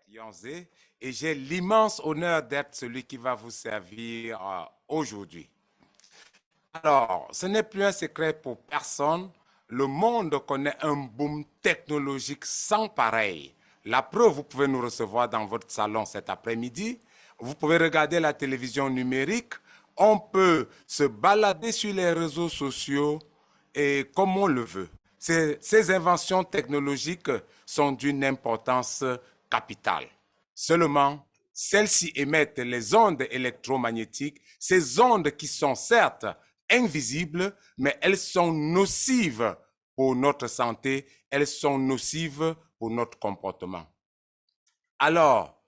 Yonzé, et j'ai l'immense honneur d'être celui qui va vous servir aujourd'hui. Alors, ce n'est plus un secret pour personne. Le monde connaît un boom technologique sans pareil. La preuve, vous pouvez nous recevoir dans votre salon cet après-midi. Vous pouvez regarder la télévision numérique. On peut se balader sur les réseaux sociaux et comme on le veut. Ces inventions technologiques sont d'une importance capitale. Seulement, celles-ci émettent les ondes électromagnétiques, ces ondes qui sont certes invisibles, mais elles sont nocives pour notre santé, elles sont nocives pour notre comportement. Alors,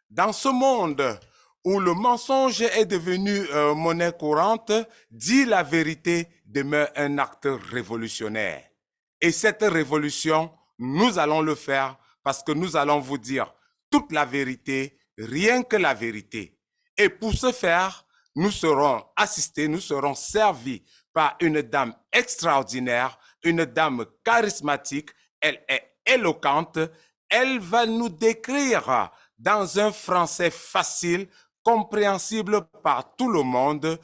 dans ce monde où le mensonge est devenu monnaie courante, dire la vérité demeure un acte révolutionnaire. Et cette révolution, nous allons le faire parce que nous allons vous dire toute la vérité, rien que la vérité. Et pour ce faire, nous serons assistés, nous serons servis par une dame extraordinaire, une dame charismatique, elle est éloquente, elle va nous décrire dans un français facile, compréhensible par tout le monde,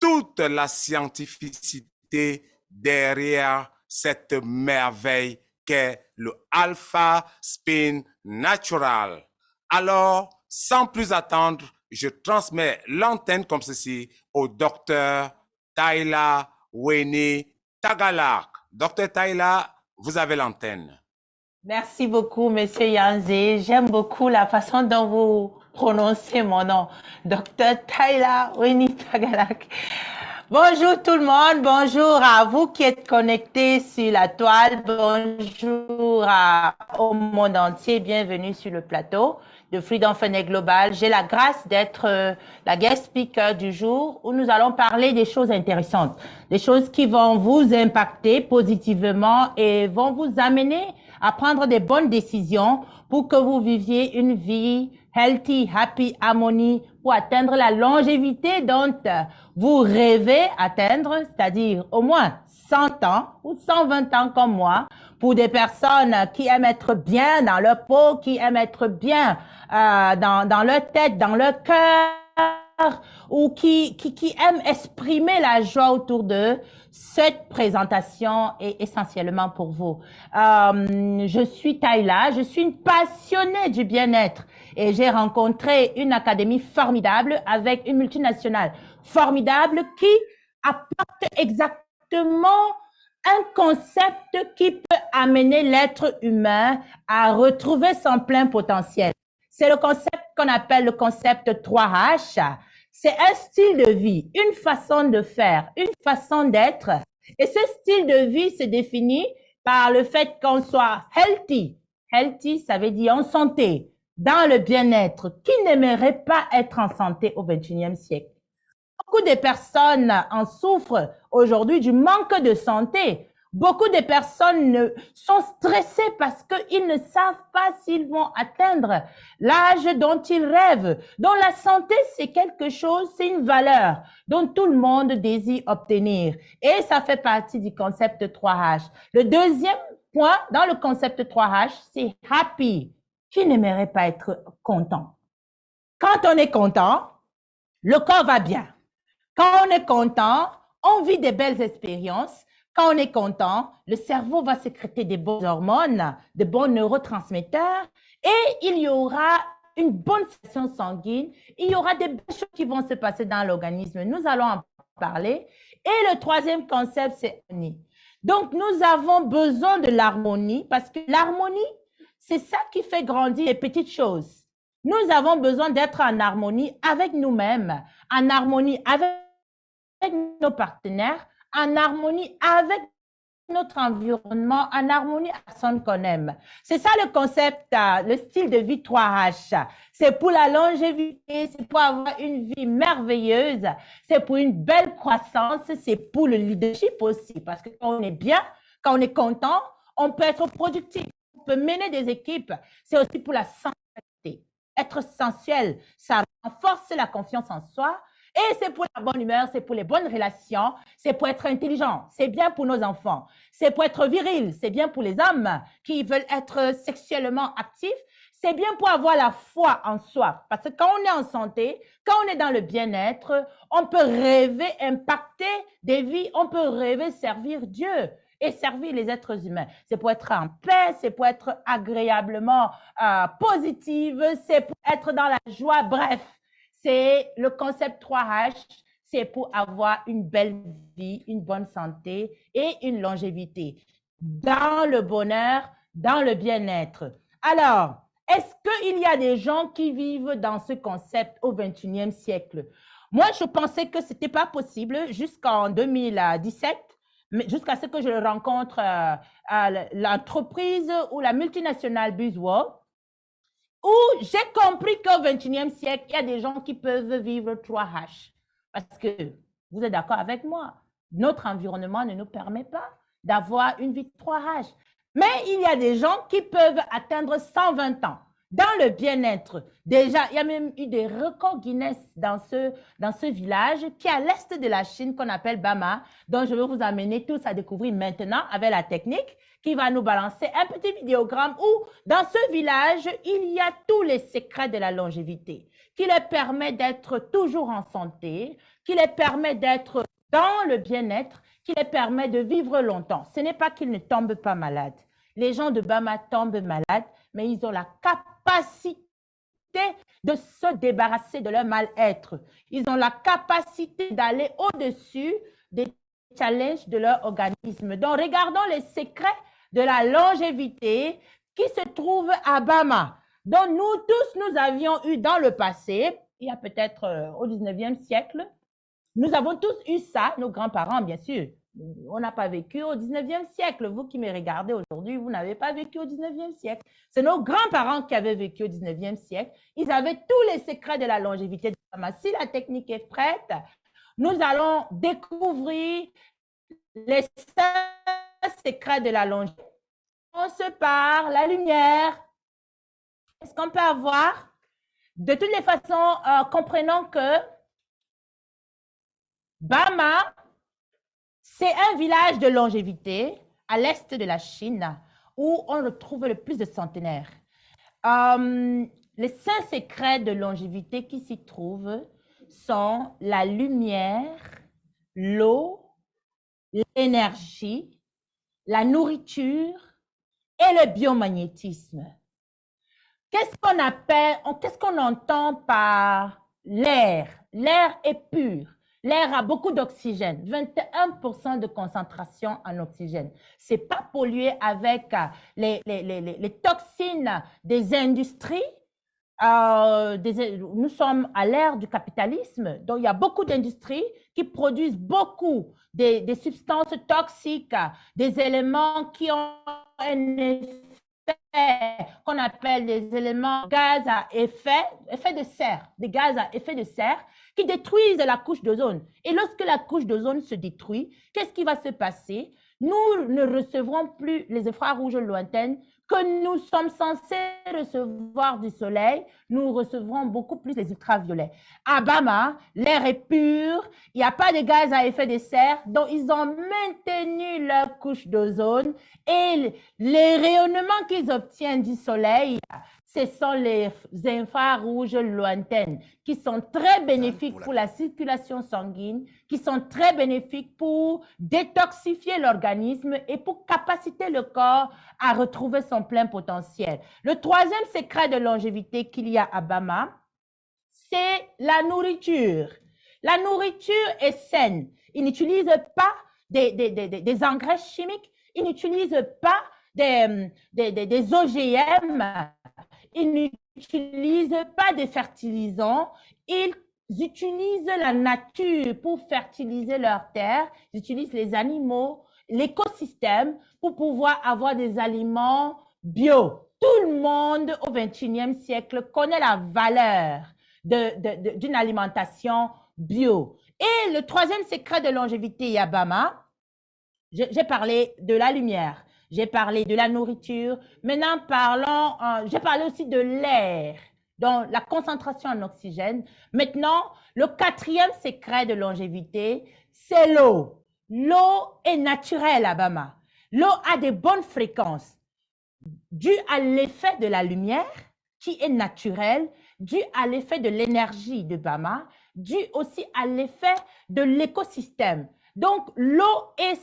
toute la scientificité derrière cette merveille qu'est le Alpha Spin Natural. Alors, sans plus attendre, je transmets l'antenne comme ceci au docteur Tyla Weni Tagalak. Docteur Tyla, vous avez l'antenne. Merci beaucoup, Monsieur Yanzé. J'aime beaucoup la façon dont vous prononcez mon nom. Docteur Tyla Weni Tagalak. Bonjour tout le monde, bonjour à vous qui êtes connectés sur la toile, bonjour au monde entier, bienvenue sur le plateau de Freedom Fund Global. J'ai la grâce d'être la guest speaker du jour où nous allons parler des choses intéressantes, des choses qui vont vous impacter positivement et vont vous amener à prendre des bonnes décisions pour que vous viviez une vie healthy, happy, harmony, pour atteindre la longévité dont vous rêvez atteindre, c'est-à-dire au moins 100 ans ou 120 ans comme moi, pour des personnes qui aiment être bien dans leur peau, qui aiment être bien dans leur tête, dans leur cœur, ou qui aiment exprimer la joie autour d'eux. Cette présentation est essentiellement pour vous. Je suis Tyla, je suis une passionnée du bien-être et j'ai rencontré une académie formidable avec une multinationale formidable qui apporte exactement un concept qui peut amener l'être humain à retrouver son plein potentiel. C'est le concept qu'on appelle le concept 3H. C'est un style de vie, une façon de faire, une façon d'être. Et ce style de vie se définit par le fait qu'on soit healthy. Healthy, ça veut dire en santé, dans le bien-être. Qui n'aimerait pas être en santé au XXIe siècle? Beaucoup de personnes en souffrent aujourd'hui du manque de santé. Beaucoup de personnes sont stressées parce qu'ils ne savent pas s'ils vont atteindre l'âge dont ils rêvent. Donc la santé, c'est quelque chose, c'est une valeur dont tout le monde désire obtenir. Et ça fait partie du concept 3H. Le deuxième point dans le concept 3H, c'est happy. Qui n'aimerait pas être content? Quand on est content, le corps va bien. Quand on est content, on vit des belles expériences. Quand on est content, le cerveau va sécréter des bonnes hormones, de bons neurotransmetteurs et il y aura une bonne circulation sanguine. Il y aura des belles choses qui vont se passer dans l'organisme. Nous allons en parler. Et le troisième concept, c'est l'harmonie. Donc, nous avons besoin de l'harmonie parce que l'harmonie, c'est ça qui fait grandir les petites choses. Nous avons besoin d'être en harmonie avec nous-mêmes, en harmonie avec nos partenaires, en harmonie avec notre environnement, en harmonie avec la personne qu'on aime. C'est ça le concept, le style de vie 3H. C'est pour la longévité, c'est pour avoir une vie merveilleuse, c'est pour une belle croissance, c'est pour le leadership aussi. Parce que quand on est bien, quand on est content, on peut être productif, on peut mener des équipes. C'est aussi pour la sensualité. Être sensuel, ça renforce la confiance en soi. Et c'est pour la bonne humeur, c'est pour les bonnes relations, c'est pour être intelligent, c'est bien pour nos enfants, c'est pour être viril, c'est bien pour les hommes qui veulent être sexuellement actifs, c'est bien pour avoir la foi en soi. Parce que quand on est en santé, quand on est dans le bien-être, on peut rêver impacter des vies, on peut rêver servir Dieu et servir les êtres humains. C'est pour être en paix, c'est pour être agréablement positive, c'est pour être dans la joie. Bref, c'est le concept 3H, c'est pour avoir une belle vie, une bonne santé et une longévité dans le bonheur, dans le bien-être. Alors, est-ce qu'il y a des gens qui vivent dans ce concept au 21e siècle? Moi, je pensais que ce n'était pas possible jusqu'en 2017, jusqu'à ce que je rencontre à l'entreprise ou la multinationale BuzzWorld, où j'ai compris qu'au 21e siècle, il y a des gens qui peuvent vivre 3H. Parce que, vous êtes d'accord avec moi, notre environnement ne nous permet pas d'avoir une vie de 3H. Mais il y a des gens qui peuvent atteindre 120 ans dans le bien-être. Déjà, il y a même eu des records Guinness dans ce village qui est à l'est de la Chine qu'on appelle Bama, dont je vais vous amener tous à découvrir maintenant avec la technique qui va nous balancer un petit vidéogramme où dans ce village, il y a tous les secrets de la longévité qui leur permet d'être toujours en santé, qui les permet d'être dans le bien-être, qui les permet de vivre longtemps. Ce n'est pas qu'ils ne tombent pas malades. Les gens de Bama tombent malades, mais ils ont la capacité de se débarrasser de leur mal-être. Ils ont la capacité d'aller au-dessus des challenges de leur organisme. Donc, regardons les secrets de la longévité qui se trouvent à Bama. Donc, nous tous, nous avions eu dans le passé, il y a peut-être au 19e siècle, nous avons tous eu ça, nos grands-parents, bien sûr. On n'a pas vécu au 19e siècle. Vous qui me regardez aujourd'hui, vous n'avez pas vécu au 19e siècle. C'est nos grands-parents qui avaient vécu au 19e siècle. Ils avaient tous les secrets de la longévité. Si la technique est prête, nous allons découvrir les 5 secrets de la longévité. On se par la lumière. Est-ce qu'on peut avoir? De toutes les façons, comprenons que Bama, c'est un village de longévité à l'est de la Chine où on retrouve le plus de centenaires. Les 5 secrets de longévité qui s'y trouvent sont la lumière, l'eau, l'énergie, la nourriture et le biomagnétisme. Qu'est-ce qu'on entend par l'air? L'air est pur. L'air a beaucoup d'oxygène, 21% de concentration en oxygène. Ce n'est pas pollué avec les toxines des industries. Nous sommes à l'ère du capitalisme, donc il y a beaucoup d'industries qui produisent beaucoup des substances toxiques, des éléments qui ont un effet qu'on appelle des éléments gaz à effet de serre, des gaz à effet de serre qui détruisent la couche d'ozone. Et lorsque la couche d'ozone se détruit, qu'est-ce qui va se passer? Nous ne recevrons plus les infrarouges lointaines que nous sommes censés recevoir du soleil, nous recevrons beaucoup plus les ultraviolets. À Bama, l'air est pur, il n'y a pas de gaz à effet de serre, donc ils ont maintenu leur couche d'ozone et les rayonnements qu'ils obtiennent du soleil, ce sont les infrarouges lointaines qui sont très bénéfiques pour la circulation sanguine, qui sont très bénéfiques pour détoxifier l'organisme et pour capaciter le corps à retrouver son plein potentiel. Le 3e secret de longévité qu'il y a à Bama, c'est la nourriture. La nourriture est saine. Ils n'utilisent pas des engrais chimiques, ils n'utilisent pas des OGM, ils n'utilisent pas de fertilisants, ils utilisent la nature pour fertiliser leur terre, ils utilisent les animaux, l'écosystème pour pouvoir avoir des aliments bio. Tout le monde au 21e siècle connaît la valeur d'une alimentation bio. Et le 3e secret de longévité Yabama, j'ai parlé de la lumière, j'ai parlé de la nourriture. Maintenant, j'ai parlé aussi de l'air, donc la concentration en oxygène. Maintenant, le 4e secret de longévité, c'est l'eau. L'eau est naturelle à Bama. L'eau a des bonnes fréquences dues à l'effet de la lumière, qui est naturel, dû à l'effet de l'énergie de Bama, dû aussi à l'effet de l'écosystème. Donc, l'eau est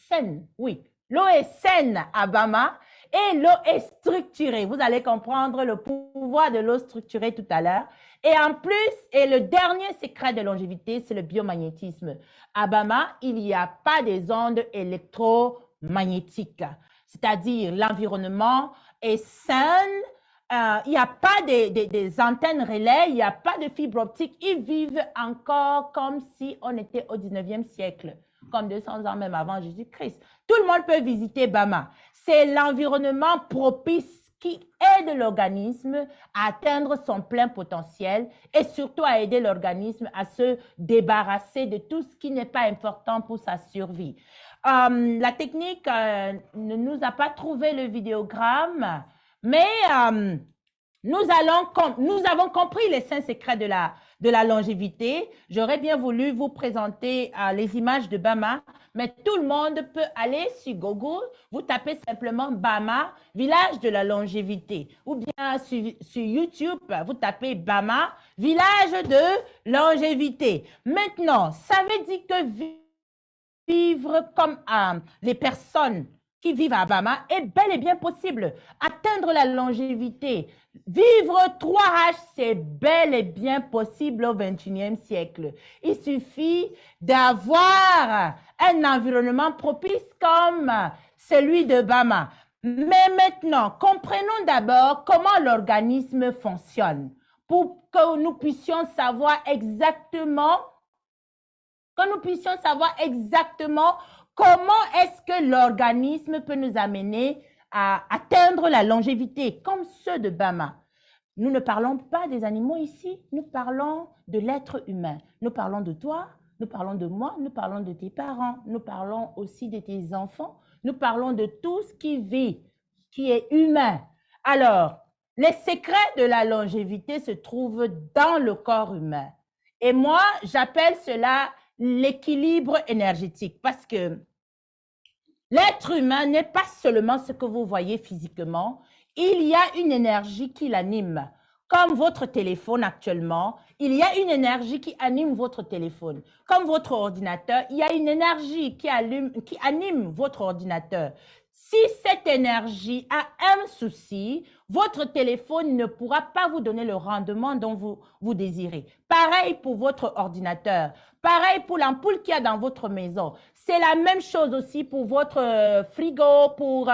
saine, oui. L'eau est saine à Bama et l'eau est structurée. Vous allez comprendre le pouvoir de l'eau structurée tout à l'heure. Et en plus, et le dernier secret de longévité, c'est le biomagnétisme. À Bama, il n'y a pas des ondes électromagnétiques, c'est-à-dire l'environnement est sain. Il n'y a pas des antennes relais, il n'y a pas de fibre optique. Ils vivent encore comme si on était au 19e siècle, comme 200 ans même avant Jésus-Christ. Tout le monde peut visiter Bama. C'est l'environnement propice qui aide l'organisme à atteindre son plein potentiel et surtout à aider l'organisme à se débarrasser de tout ce qui n'est pas important pour sa survie. La technique ne nous a pas trouvé le vidéogramme, mais nous avons compris les 5 secrets de la longévité. J'aurais bien voulu vous présenter les images de Bama, mais tout le monde peut aller sur Google, vous tapez simplement Bama, village de la longévité, ou bien sur YouTube, vous tapez Bama, village de longévité. Maintenant, ça veut dire que vivre comme les personnes qui vivent à Bama est bel et bien possible. Atteindre la longévité, vivre 3H, c'est bel et bien possible au XXIe siècle. Il suffit d'avoir un environnement propice comme celui de Bama. Mais maintenant, comprenons d'abord comment l'organisme fonctionne pour que nous puissions savoir exactement comment est-ce que l'organisme peut nous amener à atteindre la longévité, comme ceux de Bama. Nous ne parlons pas des animaux ici, nous parlons de l'être humain. Nous parlons de toi, nous parlons de moi, nous parlons de tes parents, nous parlons aussi de tes enfants, nous parlons de tout ce qui vit, qui est humain. Alors, les secrets de la longévité se trouvent dans le corps humain. Et moi, j'appelle cela l'équilibre énergétique parce que l'être humain n'est pas seulement ce que vous voyez physiquement, il y a une énergie qui l'anime. Comme votre téléphone actuellement, il y a une énergie qui anime votre téléphone. Comme votre ordinateur, il y a une énergie qui anime votre ordinateur. Si cette énergie a un souci, votre téléphone ne pourra pas vous donner le rendement dont vous désirez. Pareil pour votre ordinateur. Pareil pour l'ampoule qu'il y a dans votre maison. C'est la même chose aussi pour votre frigo, pour tout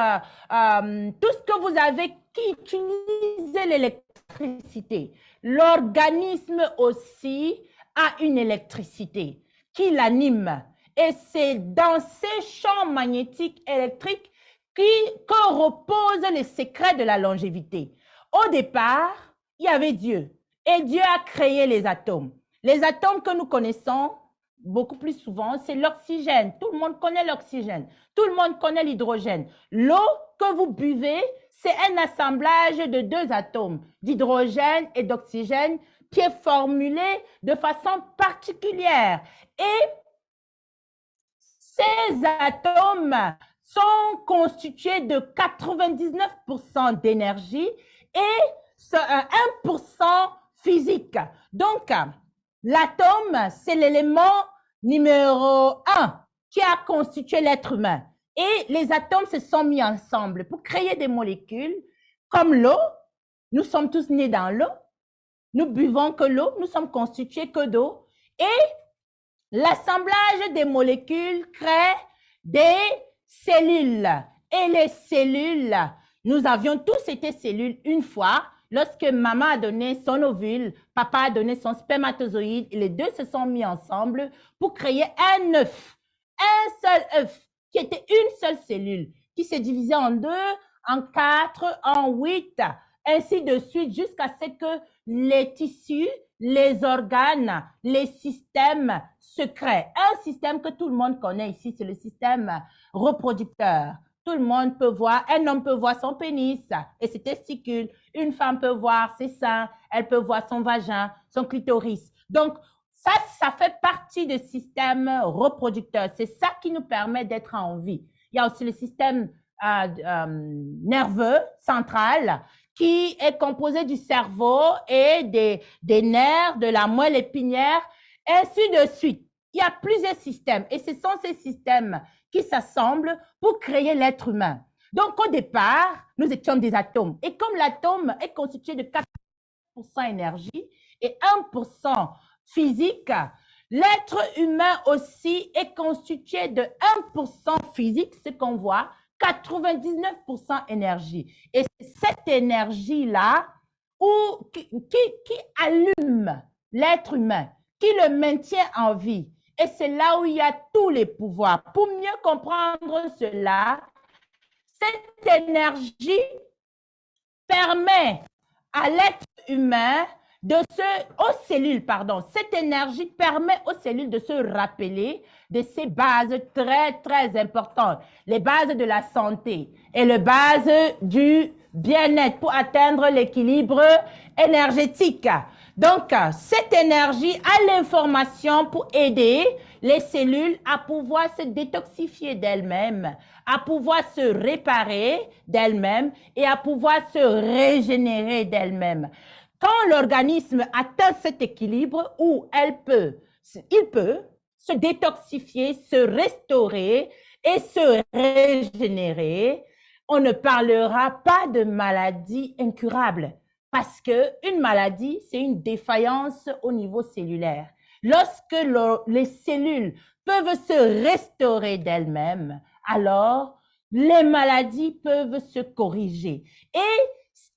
ce que vous avez qui utilise l'électricité. L'organisme aussi a une électricité qui l'anime. Et c'est dans ces champs magnétiques électriques que reposent les secrets de la longévité. Au départ, il y avait Dieu. Et Dieu a créé les atomes. Les atomes que nous connaissons beaucoup plus souvent, c'est l'oxygène. Tout le monde connaît l'oxygène. Tout le monde connaît l'hydrogène. L'eau que vous buvez, c'est un assemblage de 2 atomes, d'hydrogène et d'oxygène, qui est formulé de façon particulière. Et ces atomes sont constitués de 99% d'énergie et 1% physique. Donc, l'atome, c'est l'élément numéro 1 qui a constitué l'être humain. Et les atomes se sont mis ensemble pour créer des molécules comme l'eau. Nous sommes tous nés dans l'eau. Nous buvons que l'eau. Nous sommes constitués que d'eau. Et l'assemblage des molécules crée des cellules. Et les cellules, nous avions tous été cellules une fois. Lorsque maman a donné son ovule, papa a donné son spermatozoïde, et les deux se sont mis ensemble pour créer un œuf. Un seul œuf qui était une seule cellule, qui s'est divisée en 2, en 4, en 8, ainsi de suite, jusqu'à ce que les tissus, les organes, les systèmes se créent. Un système que tout le monde connaît ici, c'est le système reproducteur. Tout le monde peut voir, un homme peut voir son pénis et ses testicules. Une femme peut voir ses seins, elle peut voir son vagin, son clitoris. Donc, ça fait partie du système reproducteur. C'est ça qui nous permet d'être en vie. Il y a aussi le système nerveux central qui est composé du cerveau et des nerfs, de la moelle épinière, ainsi de suite. Il y a plusieurs systèmes et ce sont ces systèmes qui s'assemblent pour créer l'être humain. Donc, au départ, nous étions des atomes. Et comme l'atome est constitué de 4% énergie et 1% physique, l'être humain aussi est constitué de 1% physique, ce qu'on voit, 99% énergie. Et c'est cette énergie-là qui allume l'être humain, qui le maintient en vie. Et c'est là où il y a tous les pouvoirs. Pour mieux comprendre cela, cette énergie permet à l'être humain aux cellules, pardon, cette énergie permet aux cellules de se rappeler de ces bases très, très importantes, les bases de la santé et les bases du bien-être pour atteindre l'équilibre énergétique. Donc, cette énergie a l'information pour aider les cellules à pouvoir se détoxifier d'elles-mêmes, à pouvoir se réparer d'elles-mêmes et à pouvoir se régénérer d'elles-mêmes. Quand l'organisme atteint cet équilibre où il peut se détoxifier, se restaurer et se régénérer, on ne parlera pas de maladie incurable parce qu'une maladie, c'est une défaillance au niveau cellulaire. Lorsque les cellules peuvent se restaurer d'elles-mêmes, alors les maladies peuvent se corriger. Et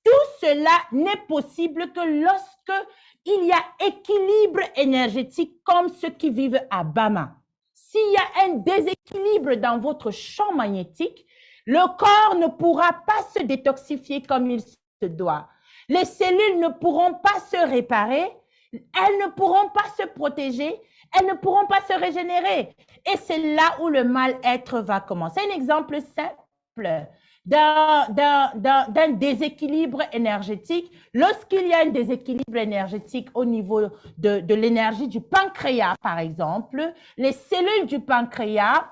tout cela n'est possible que lorsque il y a équilibre énergétique comme ceux qui vivent à Bama. S'il y a un déséquilibre dans votre champ magnétique, le corps ne pourra pas se détoxifier comme il se doit. Les cellules ne pourront pas se réparer, elles ne pourront pas se protéger, elles ne pourront pas se régénérer. Et c'est là où le mal-être va commencer. Un exemple simple d'un déséquilibre énergétique. Lorsqu'il y a un déséquilibre énergétique au niveau de l'énergie du pancréas, par exemple, les cellules du pancréas,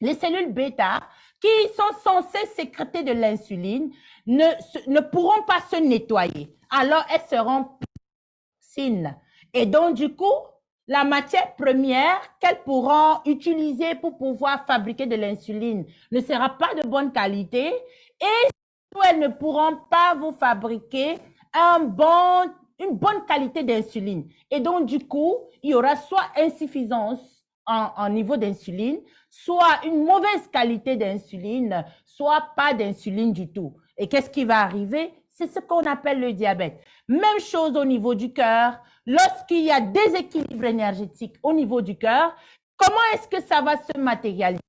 les cellules bêta, qui sont censées sécréter de l'insuline, ne pourront pas se nettoyer. Alors, elles seront toxines. Et donc, du coup, la matière première qu'elles pourront utiliser pour pouvoir fabriquer de l'insuline ne sera pas de bonne qualité et elles ne pourront pas vous fabriquer une bonne qualité d'insuline. Et donc, du coup, il y aura soit insuffisance en niveau d'insuline, soit une mauvaise qualité d'insuline, soit pas d'insuline du tout. Et qu'est-ce qui va arriver? C'est ce qu'on appelle le diabète. Même chose au niveau du cœur. Lorsqu'il y a déséquilibre énergétique au niveau du cœur, comment est-ce que ça va se matérialiser?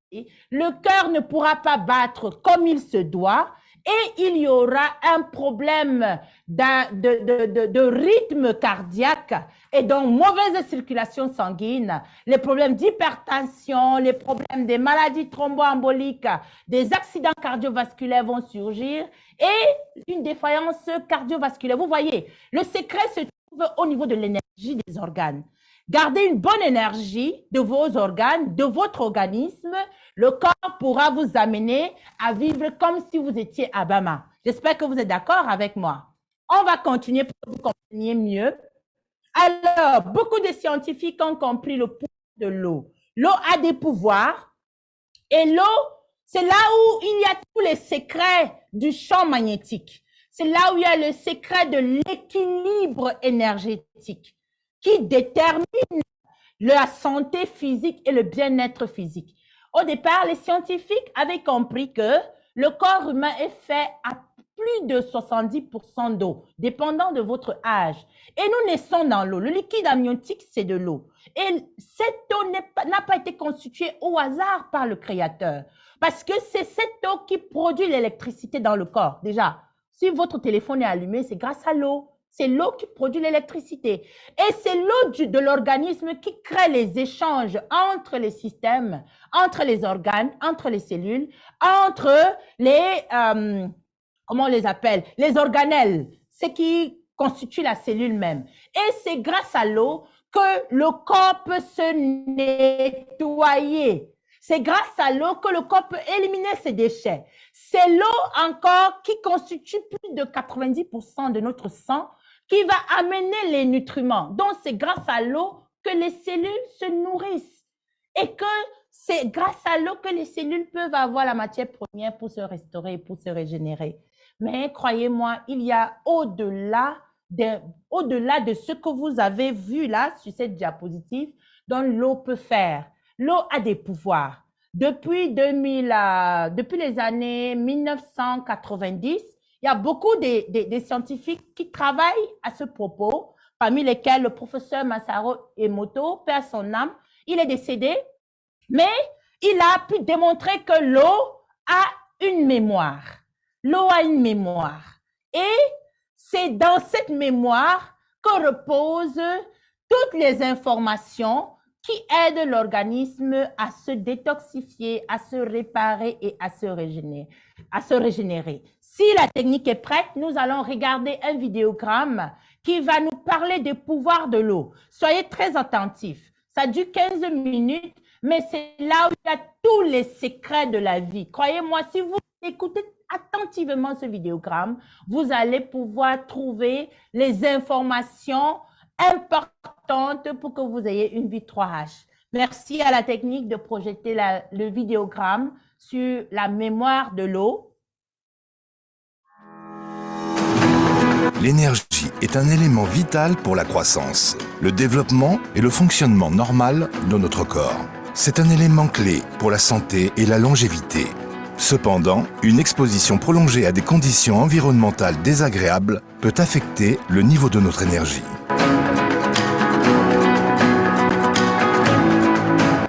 Le cœur ne pourra pas battre comme il se doit et il y aura un problème de rythme cardiaque et donc mauvaise circulation sanguine, les problèmes d'hypertension, les problèmes des maladies thromboemboliques, des accidents cardiovasculaires vont surgir et une défaillance cardiovasculaire. Vous voyez, le secret se trouve au niveau de l'énergie des organes. Gardez une bonne énergie de vos organes, de votre organisme. Le corps pourra vous amener à vivre comme si vous étiez à Bama. J'espère que vous êtes d'accord avec moi. On va continuer pour que vous compreniez mieux. Alors, beaucoup de scientifiques ont compris le pouvoir de l'eau. L'eau a des pouvoirs et l'eau, c'est là où il y a tous les secrets du champ magnétique. C'est là où il y a le secret de l'équilibre énergétique qui détermine la santé physique et le bien-être physique. Au départ, les scientifiques avaient compris que le corps humain est fait à plus de 70% d'eau, dépendant de votre âge. Et nous naissons dans l'eau. Le liquide amniotique, c'est de l'eau. Et cette eau n'a pas été constituée au hasard par le Créateur. Parce que c'est cette eau qui produit l'électricité dans le corps. Déjà, si votre téléphone est allumé, c'est grâce à l'eau. C'est l'eau qui produit l'électricité. Et c'est l'eau de l'organisme qui crée les échanges entre les systèmes, entre les organes, entre les cellules, entre les, comment on les appelle? Les organelles, ce qui constitue la cellule même. Et c'est grâce à l'eau que le corps peut se nettoyer. C'est grâce à l'eau que le corps peut éliminer ses déchets. C'est l'eau encore qui constitue plus de 90% de notre sang, qui va amener les nutriments. Donc, c'est grâce à l'eau que les cellules se nourrissent et que c'est grâce à l'eau que les cellules peuvent avoir la matière première pour se restaurer, pour se régénérer. Mais croyez-moi, il y a au-delà de ce que vous avez vu là sur cette diapositive, dont l'eau peut faire. L'eau a des pouvoirs. Depuis les années 1990, il y a beaucoup de scientifiques qui travaillent à ce propos, parmi lesquels le professeur Masaru Emoto, perd son âme. Il est décédé, mais il a pu démontrer que l'eau a une mémoire. L'eau a une mémoire. Et c'est dans cette mémoire que reposent toutes les informations qui aident l'organisme à se détoxifier, à se réparer et à se régénérer. Si la technique est prête, nous allons regarder un vidéogramme qui va nous parler des pouvoirs de l'eau. Soyez très attentifs. Ça dure 15 minutes, mais c'est là où il y a tous les secrets de la vie. Croyez-moi, si vous écoutez attentivement ce vidéogramme, vous allez pouvoir trouver les informations importantes pour que vous ayez une vie 3H. Merci à la technique de projeter le vidéogramme sur la mémoire de l'eau. L'énergie est un élément vital pour la croissance, le développement et le fonctionnement normal de notre corps. C'est un élément clé pour la santé et la longévité. Cependant, une exposition prolongée à des conditions environnementales désagréables peut affecter le niveau de notre énergie.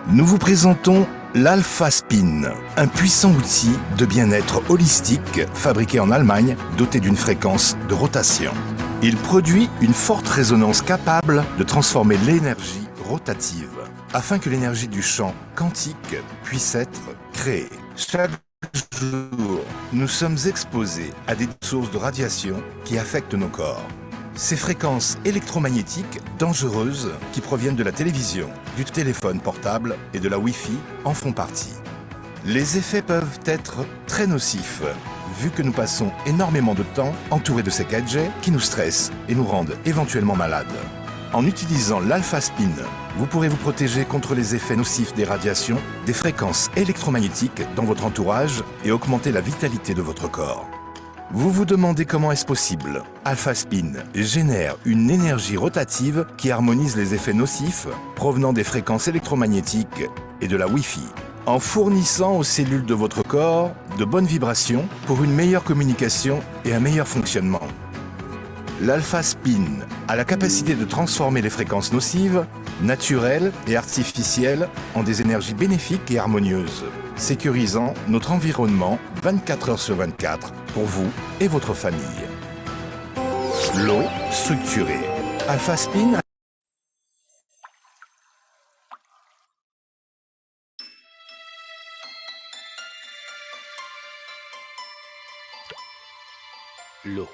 Nous vous présentons l'Alpha Spin, un puissant outil de bien-être holistique fabriqué en Allemagne, doté d'une fréquence de rotation. Il produit une forte résonance capable de transformer l'énergie rotative, afin que l'énergie du champ quantique puisse être créée. Chaque jour, nous sommes exposés à des sources de radiation qui affectent nos corps. Ces fréquences électromagnétiques dangereuses qui proviennent de la télévision, du téléphone portable et de la Wi-Fi en font partie. Les effets peuvent être très nocifs, vu que nous passons énormément de temps entourés de ces gadgets qui nous stressent et nous rendent éventuellement malades. En utilisant l'Alpha Spin, vous pourrez vous protéger contre les effets nocifs des radiations, des fréquences électromagnétiques dans votre entourage et augmenter la vitalité de votre corps. Vous vous demandez comment est-ce possible? Alpha Spin génère une énergie rotative qui harmonise les effets nocifs provenant des fréquences électromagnétiques et de la Wi-Fi, en fournissant aux cellules de votre corps de bonnes vibrations pour une meilleure communication et un meilleur fonctionnement. L'Alpha Spin a la capacité de transformer les fréquences nocives, naturelles et artificielles en des énergies bénéfiques et harmonieuses, sécurisant notre environnement 24 heures sur 24 pour vous et votre famille. L'eau structurée. Alpha Spin. L'eau,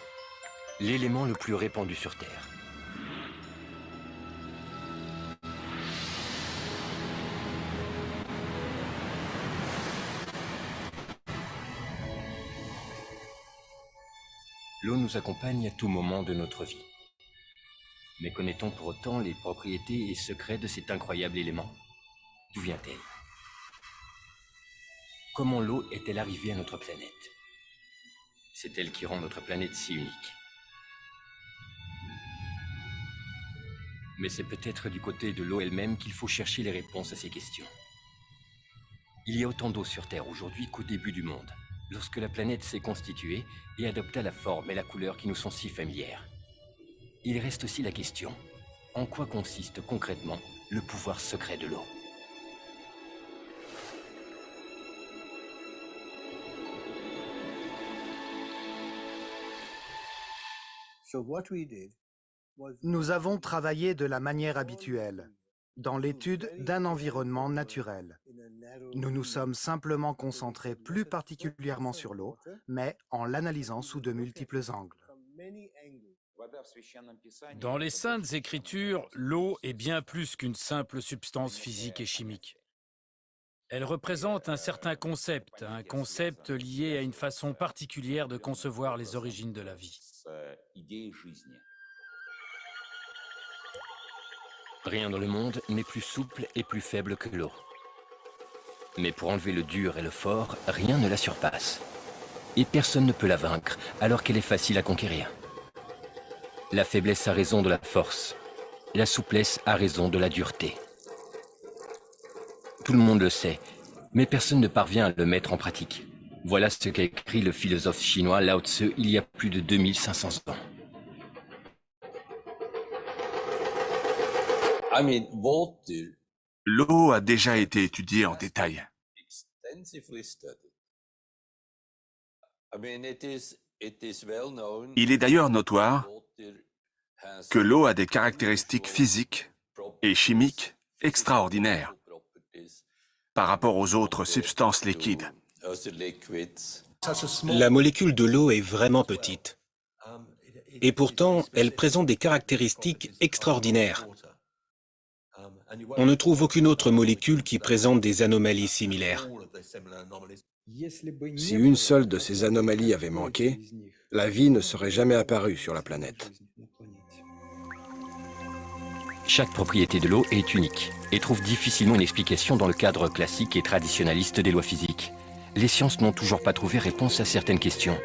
l'élément le plus répandu sur Terre. L'eau nous accompagne à tout moment de notre vie. Mais connaît-on pour autant les propriétés et secrets de cet incroyable élément? D'où vient-elle? Comment l'eau est-elle arrivée à notre planète? C'est elle qui rend notre planète si unique. Mais c'est peut-être du côté de l'eau elle-même qu'il faut chercher les réponses à ces questions. Il y a autant d'eau sur Terre aujourd'hui qu'au début du monde, lorsque la planète s'est constituée et adopta la forme et la couleur qui nous sont si familières. Il reste aussi la question, en quoi consiste concrètement le pouvoir secret de l'eau? Nous avons travaillé de la manière habituelle, dans l'étude d'un environnement naturel. Nous nous sommes simplement concentrés plus particulièrement sur l'eau, mais en l'analysant sous de multiples angles. Dans les Saintes Écritures, l'eau est bien plus qu'une simple substance physique et chimique. Elle représente un certain concept, un concept lié à une façon particulière de concevoir les origines de la vie. Rien dans le monde n'est plus souple et plus faible que l'eau. Mais pour enlever le dur et le fort, rien ne la surpasse. Et personne ne peut la vaincre, alors qu'elle est facile à conquérir. La faiblesse a raison de la force. La souplesse a raison de la dureté. Tout le monde le sait, mais personne ne parvient à le mettre en pratique. Voilà ce qu'a écrit le philosophe chinois Lao Tzu il y a plus de 2500 ans. L'eau a déjà été étudiée en détail. Il est d'ailleurs notoire que l'eau a des caractéristiques physiques et chimiques extraordinaires par rapport aux autres substances liquides. La molécule de l'eau est vraiment petite. Et pourtant, elle présente des caractéristiques extraordinaires. On ne trouve aucune autre molécule qui présente des anomalies similaires. Si une seule de ces anomalies avait manqué, la vie ne serait jamais apparue sur la planète. Chaque propriété de l'eau est unique et trouve difficilement une explication dans le cadre classique et traditionnaliste des lois physiques. Les sciences n'ont toujours pas trouvé réponse à certaines questions.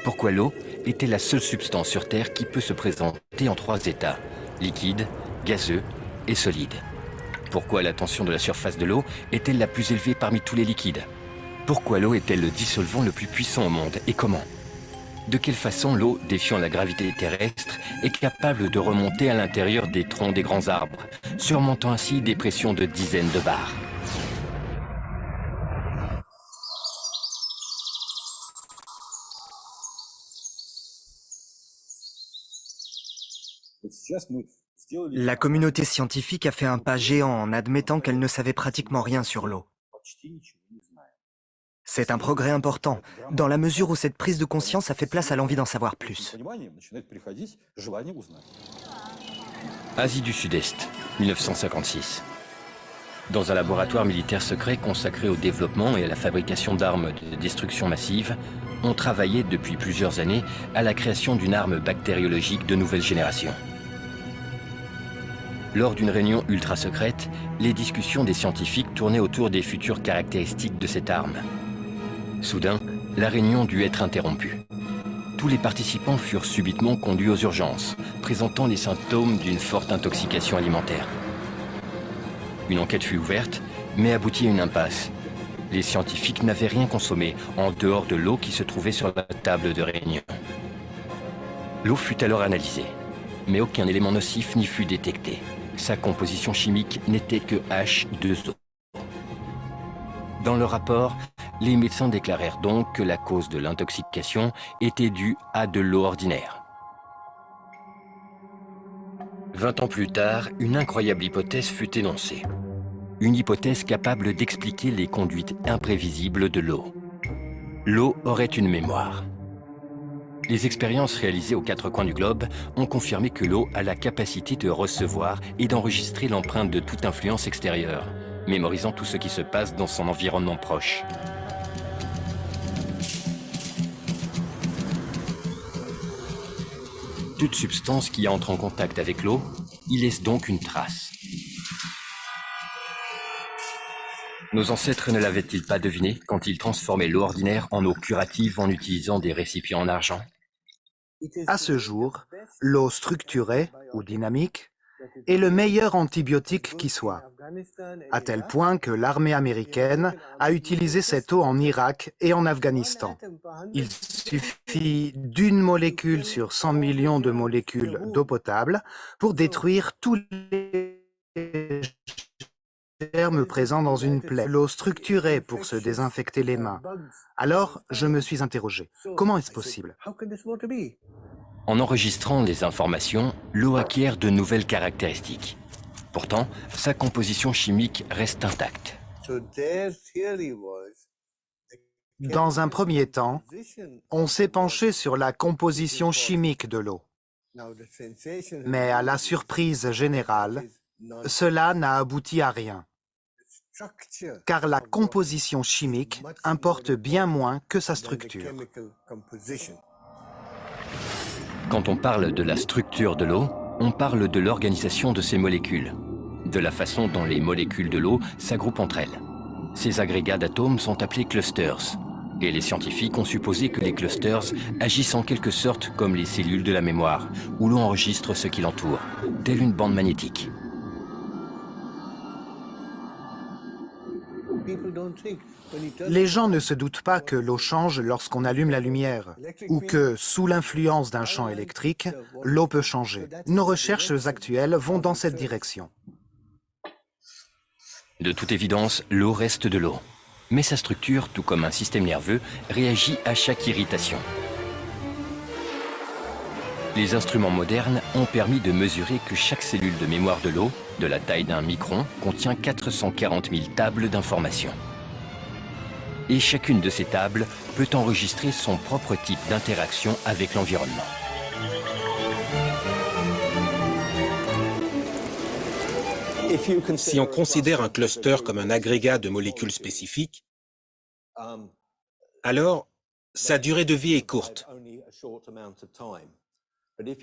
Pourquoi l'eau est-elle la seule substance sur Terre qui peut se présenter en 3 états, liquide, gazeux et solide? Pourquoi la tension de la surface de l'eau est-elle la plus élevée parmi tous les liquides? Pourquoi l'eau est-elle le dissolvant le plus puissant au monde et comment? De quelle façon l'eau, défiant la gravité terrestre, est capable de remonter à l'intérieur des troncs des grands arbres, surmontant ainsi des pressions de dizaines de bars? La communauté scientifique a fait un pas géant en admettant qu'elle ne savait pratiquement rien sur l'eau. C'est un progrès important, dans la mesure où cette prise de conscience a fait place à l'envie d'en savoir plus. Asie du Sud-Est, 1956. Dans un laboratoire militaire secret consacré au développement et à la fabrication d'armes de destruction massive, on travaillait depuis plusieurs années à la création d'une arme bactériologique de nouvelle génération. Lors d'une réunion ultra secrète, les discussions des scientifiques tournaient autour des futures caractéristiques de cette arme. Soudain, la réunion dut être interrompue. Tous les participants furent subitement conduits aux urgences, présentant les symptômes d'une forte intoxication alimentaire. Une enquête fut ouverte, mais aboutit à une impasse. Les scientifiques n'avaient rien consommé en dehors de l'eau qui se trouvait sur la table de réunion. L'eau fut alors analysée, mais aucun élément nocif n'y fut détecté. Sa composition chimique n'était que H2O. Dans le rapport, les médecins déclarèrent donc que la cause de l'intoxication était due à de l'eau ordinaire. 20 ans plus tard, une incroyable hypothèse fut énoncée. Une hypothèse capable d'expliquer les conduites imprévisibles de l'eau. L'eau aurait une mémoire. Les expériences réalisées aux 4 coins du globe ont confirmé que l'eau a la capacité de recevoir et d'enregistrer l'empreinte de toute influence extérieure, mémorisant tout ce qui se passe dans son environnement proche. Toute substance qui entre en contact avec l'eau y laisse donc une trace. Nos ancêtres ne l'avaient-ils pas deviné quand ils transformaient l'eau ordinaire en eau curative en utilisant des récipients en argent? À ce jour, l'eau structurée ou dynamique est le meilleur antibiotique qui soit, à tel point que l'armée américaine a utilisé cette eau en Irak et en Afghanistan. Il suffit d'une molécule sur 100 millions de molécules d'eau potable pour détruire tous les germes présents dans une plaie. L'eau structurée pour se désinfecter les mains. Alors, je me suis interrogé, comment est-ce possible? En enregistrant les informations, l'eau acquiert de nouvelles caractéristiques. Pourtant, sa composition chimique reste intacte. Dans un premier temps, on s'est penché sur la composition chimique de l'eau. Mais à la surprise générale, cela n'a abouti à rien. car la composition chimique importe bien moins que sa structure. Quand on parle de la structure de l'eau, on parle de l'organisation de ces molécules, de la façon dont les molécules de l'eau s'agroupent entre elles. Ces agrégats d'atomes sont appelés clusters, et les scientifiques ont supposé que les clusters agissent en quelque sorte comme les cellules de la mémoire, où l'on enregistre ce qui l'entoure, telle une bande magnétique. Les gens ne se doutent pas que l'eau change lorsqu'on allume la lumière, ou que, sous l'influence d'un champ électrique, l'eau peut changer. Nos recherches actuelles vont dans cette direction. De toute évidence, l'eau reste de l'eau. Mais sa structure, tout comme un système nerveux, réagit à chaque irritation. Les instruments modernes ont permis de mesurer que chaque cellule de mémoire de l'eau, de la taille d'un micron, contient 440 000 tables d'informations. Et chacune de ces tables peut enregistrer son propre type d'interaction avec l'environnement. Si on considère un cluster comme un agrégat de molécules spécifiques, alors sa durée de vie est courte.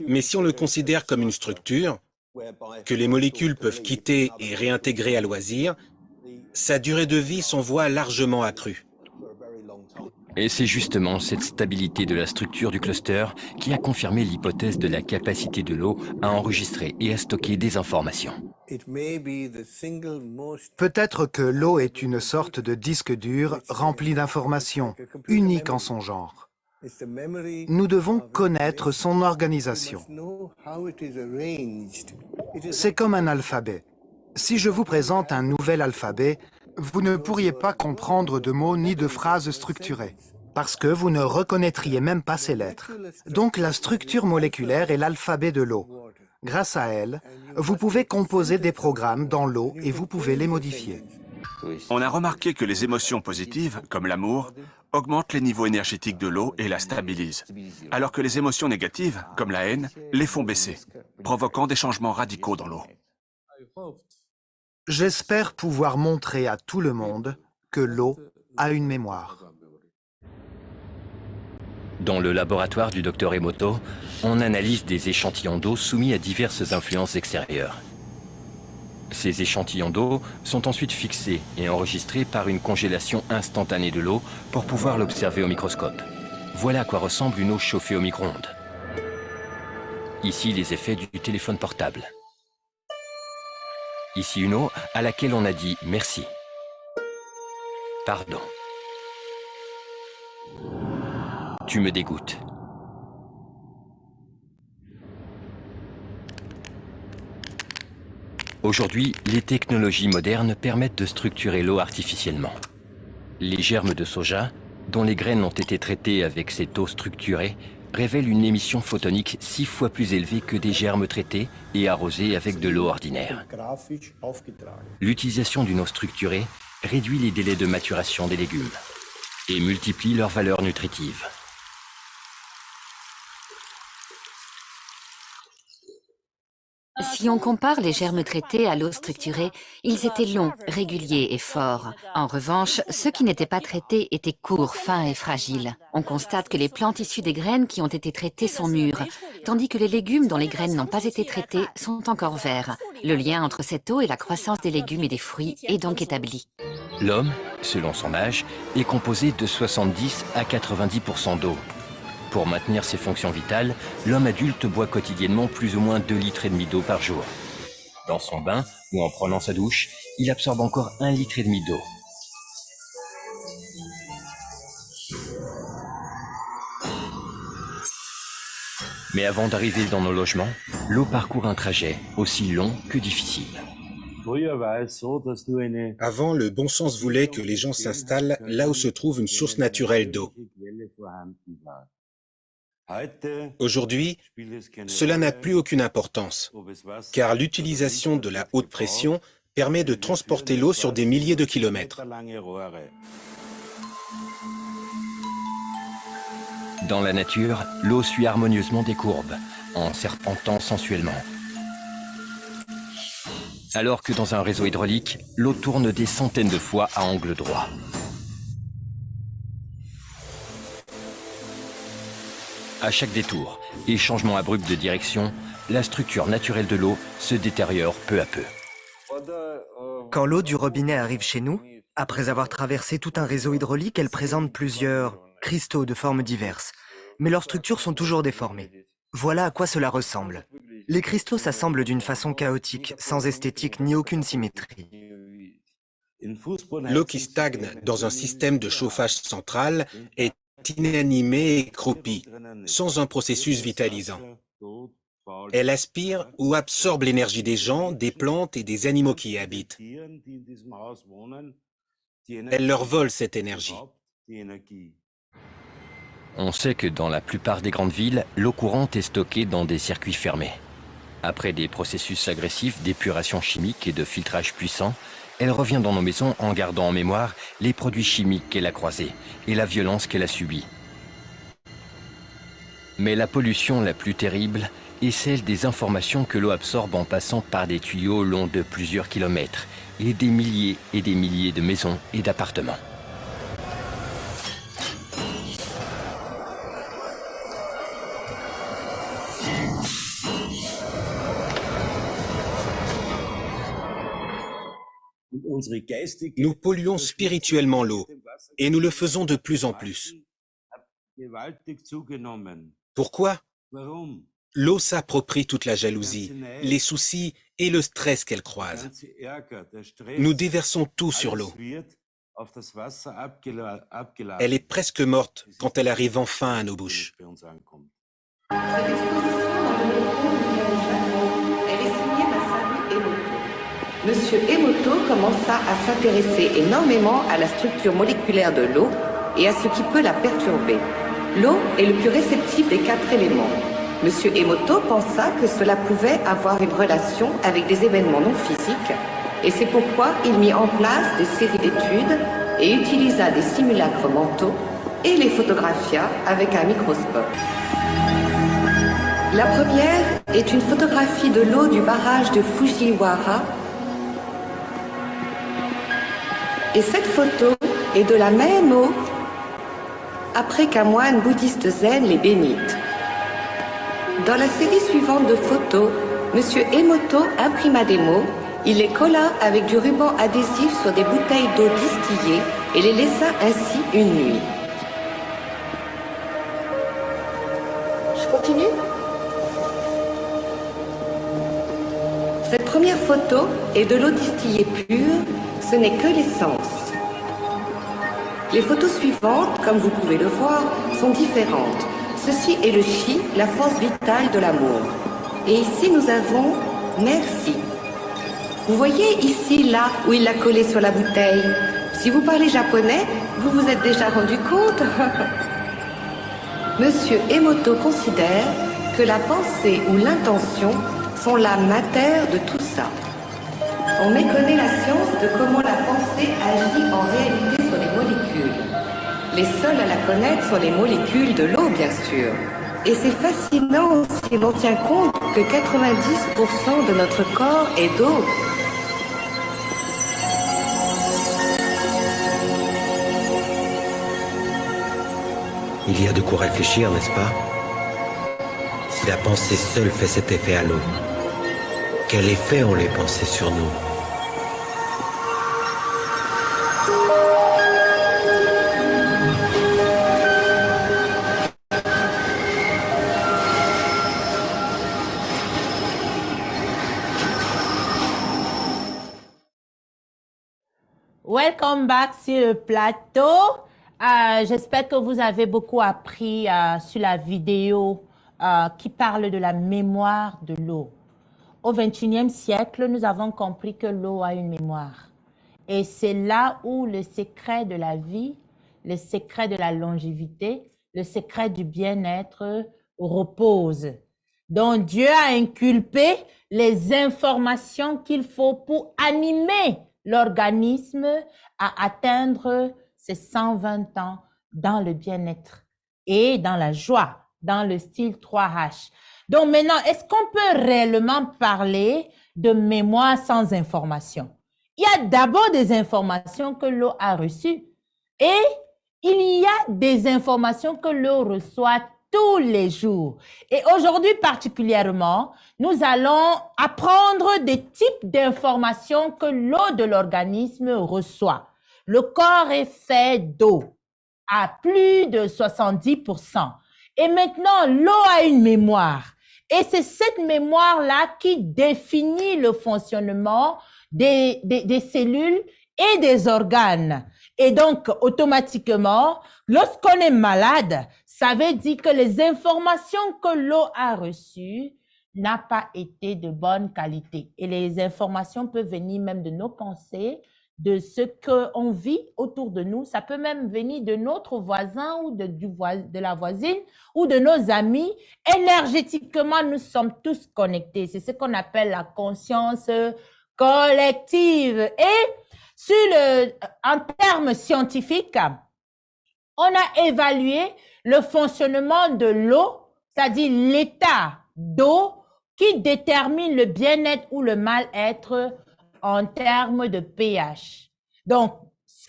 Mais si on le considère comme une structure, que les molécules peuvent quitter et réintégrer à loisir, sa durée de vie s'en voit largement accrue. Et c'est justement cette stabilité de la structure du cluster qui a confirmé l'hypothèse de la capacité de l'eau à enregistrer et à stocker des informations. Peut-être que l'eau est une sorte de disque dur rempli d'informations, unique en son genre. Nous devons connaître son organisation. C'est comme un alphabet. Si je vous présente un nouvel alphabet, vous ne pourriez pas comprendre de mots ni de phrases structurées, parce que vous ne reconnaîtriez même pas ces lettres. Donc la structure moléculaire est l'alphabet de l'eau. Grâce à elle, vous pouvez composer des programmes dans l'eau et vous pouvez les modifier. On a remarqué que les émotions positives, comme l'amour, augmentent les niveaux énergétiques de l'eau et la stabilisent, alors que les émotions négatives, comme la haine, les font baisser, provoquant des changements radicaux dans l'eau. J'espère pouvoir montrer à tout le monde que l'eau a une mémoire. Dans le laboratoire du Dr Emoto, on analyse des échantillons d'eau soumis à diverses influences extérieures. Ces échantillons d'eau sont ensuite fixés et enregistrés par une congélation instantanée de l'eau pour pouvoir l'observer au microscope. Voilà à quoi ressemble une eau chauffée au micro-ondes. Ici, les effets du téléphone portable. Ici, une eau à laquelle on a dit merci. Pardon. Tu me dégoûtes. Aujourd'hui, les technologies modernes permettent de structurer l'eau artificiellement. Les germes de soja, dont les graines ont été traitées avec cette eau structurée, révèlent une émission photonique 6 fois plus élevée que des germes traités et arrosés avec de l'eau ordinaire. L'utilisation d'une eau structurée réduit les délais de maturation des légumes et multiplie leur valeur nutritive. Si on compare les germes traités à l'eau structurée, ils étaient longs, réguliers et forts. En revanche, ceux qui n'étaient pas traités étaient courts, fins et fragiles. On constate que les plantes issues des graines qui ont été traitées sont mûres, tandis que les légumes dont les graines n'ont pas été traitées sont encore verts. Le lien entre cette eau et la croissance des légumes et des fruits est donc établi. L'homme, selon son âge, est composé de 70 à 90% d'eau. Pour maintenir ses fonctions vitales, l'homme adulte boit quotidiennement plus ou moins 2,5 litres d'eau par jour. Dans son bain ou en prenant sa douche, il absorbe encore 1,5 litre d'eau. Mais avant d'arriver dans nos logements, l'eau parcourt un trajet aussi long que difficile. Avant, le bon sens voulait que les gens s'installent là où se trouve une source naturelle d'eau. Aujourd'hui, cela n'a plus aucune importance, car l'utilisation de la haute pression permet de transporter l'eau sur des milliers de kilomètres. Dans la nature, l'eau suit harmonieusement des courbes, en serpentant sensuellement. Alors que dans un réseau hydraulique, l'eau tourne des centaines de fois à angle droit. À chaque détour et changement abrupt de direction, la structure naturelle de l'eau se détériore peu à peu. Quand l'eau du robinet arrive chez nous, après avoir traversé tout un réseau hydraulique, elle présente plusieurs cristaux de formes diverses. Mais leurs structures sont toujours déformées. Voilà à quoi cela ressemble. Les cristaux s'assemblent d'une façon chaotique, sans esthétique ni aucune symétrie. L'eau qui stagne dans un système de chauffage central est inanimée et croupie, sans un processus vitalisant. Elle aspire ou absorbe l'énergie des gens, des plantes et des animaux qui y habitent. Elle leur vole cette énergie. On sait que dans la plupart des grandes villes, l'eau courante est stockée dans des circuits fermés. Après des processus agressifs d'épuration chimique et de filtrage puissant, elle revient dans nos maisons en gardant en mémoire les produits chimiques qu'elle a croisés et la violence qu'elle a subie. Mais la pollution la plus terrible est celle des informations que l'eau absorbe en passant par des tuyaux longs de plusieurs kilomètres et des milliers de maisons et d'appartements. Nous polluons spirituellement l'eau, et nous le faisons de plus en plus. Pourquoi? L'eau s'approprie toute la jalousie, les soucis et le stress qu'elle croise. Nous déversons tout sur l'eau. Elle est presque morte quand elle arrive enfin à nos bouches. Cette exposition dans le métro Michael elle est signée Masaru Emoto. Monsieur Emoto commença à s'intéresser énormément à la structure moléculaire de l'eau et à ce qui peut la perturber. L'eau est le plus réceptif des 4 éléments. Monsieur Emoto pensa que cela pouvait avoir une relation avec des événements non physiques et c'est pourquoi il mit en place des séries d'études et utilisa des simulacres mentaux et les photographia avec un microscope. La première est une photographie de l'eau du barrage de Fujiwara. Et cette photo est de la même eau après qu'un moine bouddhiste zen les bénite. Dans la série suivante de photos, Monsieur Emoto imprima des mots, il les colla avec du ruban adhésif sur des bouteilles d'eau distillée et les laissa ainsi une nuit. Je continue ? Cette première photo est de l'eau distillée pure, ce n'est que l'essence. Les photos suivantes, comme vous pouvez le voir, sont différentes. Ceci est le chi, la force vitale de l'amour. Et ici nous avons merci. Vous voyez ici, là, où il l'a collé sur la bouteille. Si vous parlez japonais, vous vous êtes déjà rendu compte. Monsieur Emoto considère que la pensée ou l'intention sont l'âme matère de tout ça. On méconnaît la science de comment la pensée agit en réalité sur les molécules. Les seuls à la connaître sont les molécules de l'eau, bien sûr. Et c'est fascinant si l'on tient compte que 90% de notre corps est d'eau. Il y a de quoi réfléchir, n'est-ce pas? Si la pensée seule fait cet effet à l'eau, quel effet ont les pensées sur nous? Welcome back sur le plateau. J'espère que vous avez beaucoup appris sur la vidéo qui parle de la mémoire de l'eau. Au XXIe siècle, nous avons compris que l'eau a une mémoire. Et c'est là où le secret de la vie, le secret de la longévité, le secret du bien-être repose. Donc Dieu a inculpé les informations qu'il faut pour animer l'organisme à atteindre ses 120 ans dans le bien-être et dans la joie, dans le style 3H. Donc maintenant, est-ce qu'on peut réellement parler de mémoire sans information. Il y a d'abord des informations que l'eau a reçues et il y a des informations que l'eau reçoit tous les jours. Et aujourd'hui particulièrement, nous allons apprendre des types d'informations que l'eau de l'organisme reçoit. Le corps est fait d'eau à plus de 70%. Et maintenant, l'eau a une mémoire. Et c'est cette mémoire-là qui définit le fonctionnement des cellules et des organes. Et donc, automatiquement, lorsqu'on est malade, ça veut dire que les informations que l'eau a reçues n'ont pas été de bonne qualité. Et les informations peuvent venir même de nos pensées, de ce qu'on vit autour de nous. Ça peut même venir de notre voisin ou de la voisine ou de nos amis. Énergétiquement, nous sommes tous connectés. C'est ce qu'on appelle la conscience collective. Et en termes scientifiques, on a évalué le fonctionnement de l'eau, c'est-à-dire l'état d'eau qui détermine le bien-être ou le mal-être en termes de pH. Donc,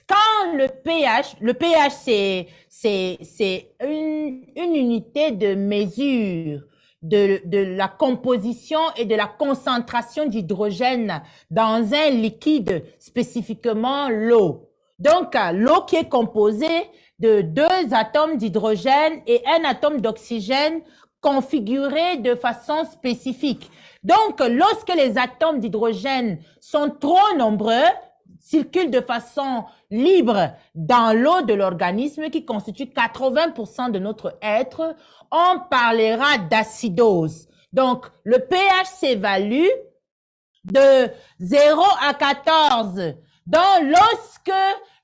quand le pH, c'est une unité de mesure de la composition et de la concentration d'hydrogène dans un liquide, spécifiquement l'eau. Donc, l'eau qui est composée de 2 atomes d'hydrogène et un atome d'oxygène configurés de façon spécifique. Donc, lorsque les atomes d'hydrogène sont trop nombreux, circulent de façon libre dans l'eau de l'organisme qui constitue 80% de notre être, on parlera d'acidose. Donc, le pH s'évalue de 0 à 14. Donc, lorsque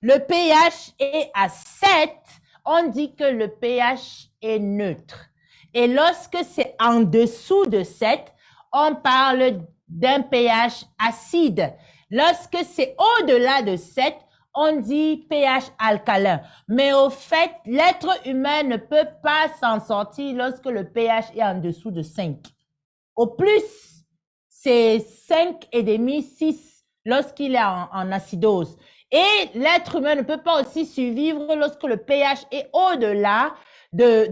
le pH est à 7, on dit que le pH est neutre. Et lorsque c'est en dessous de 7, on parle d'un pH acide. Lorsque c'est au-delà de 7, on dit pH alcalin. Mais au fait, l'être humain ne peut pas s'en sortir lorsque le pH est en dessous de 5. Au plus, c'est 5,5, 6 lorsqu'il est en acidose. Et l'être humain ne peut pas aussi survivre lorsque le pH est au-delà de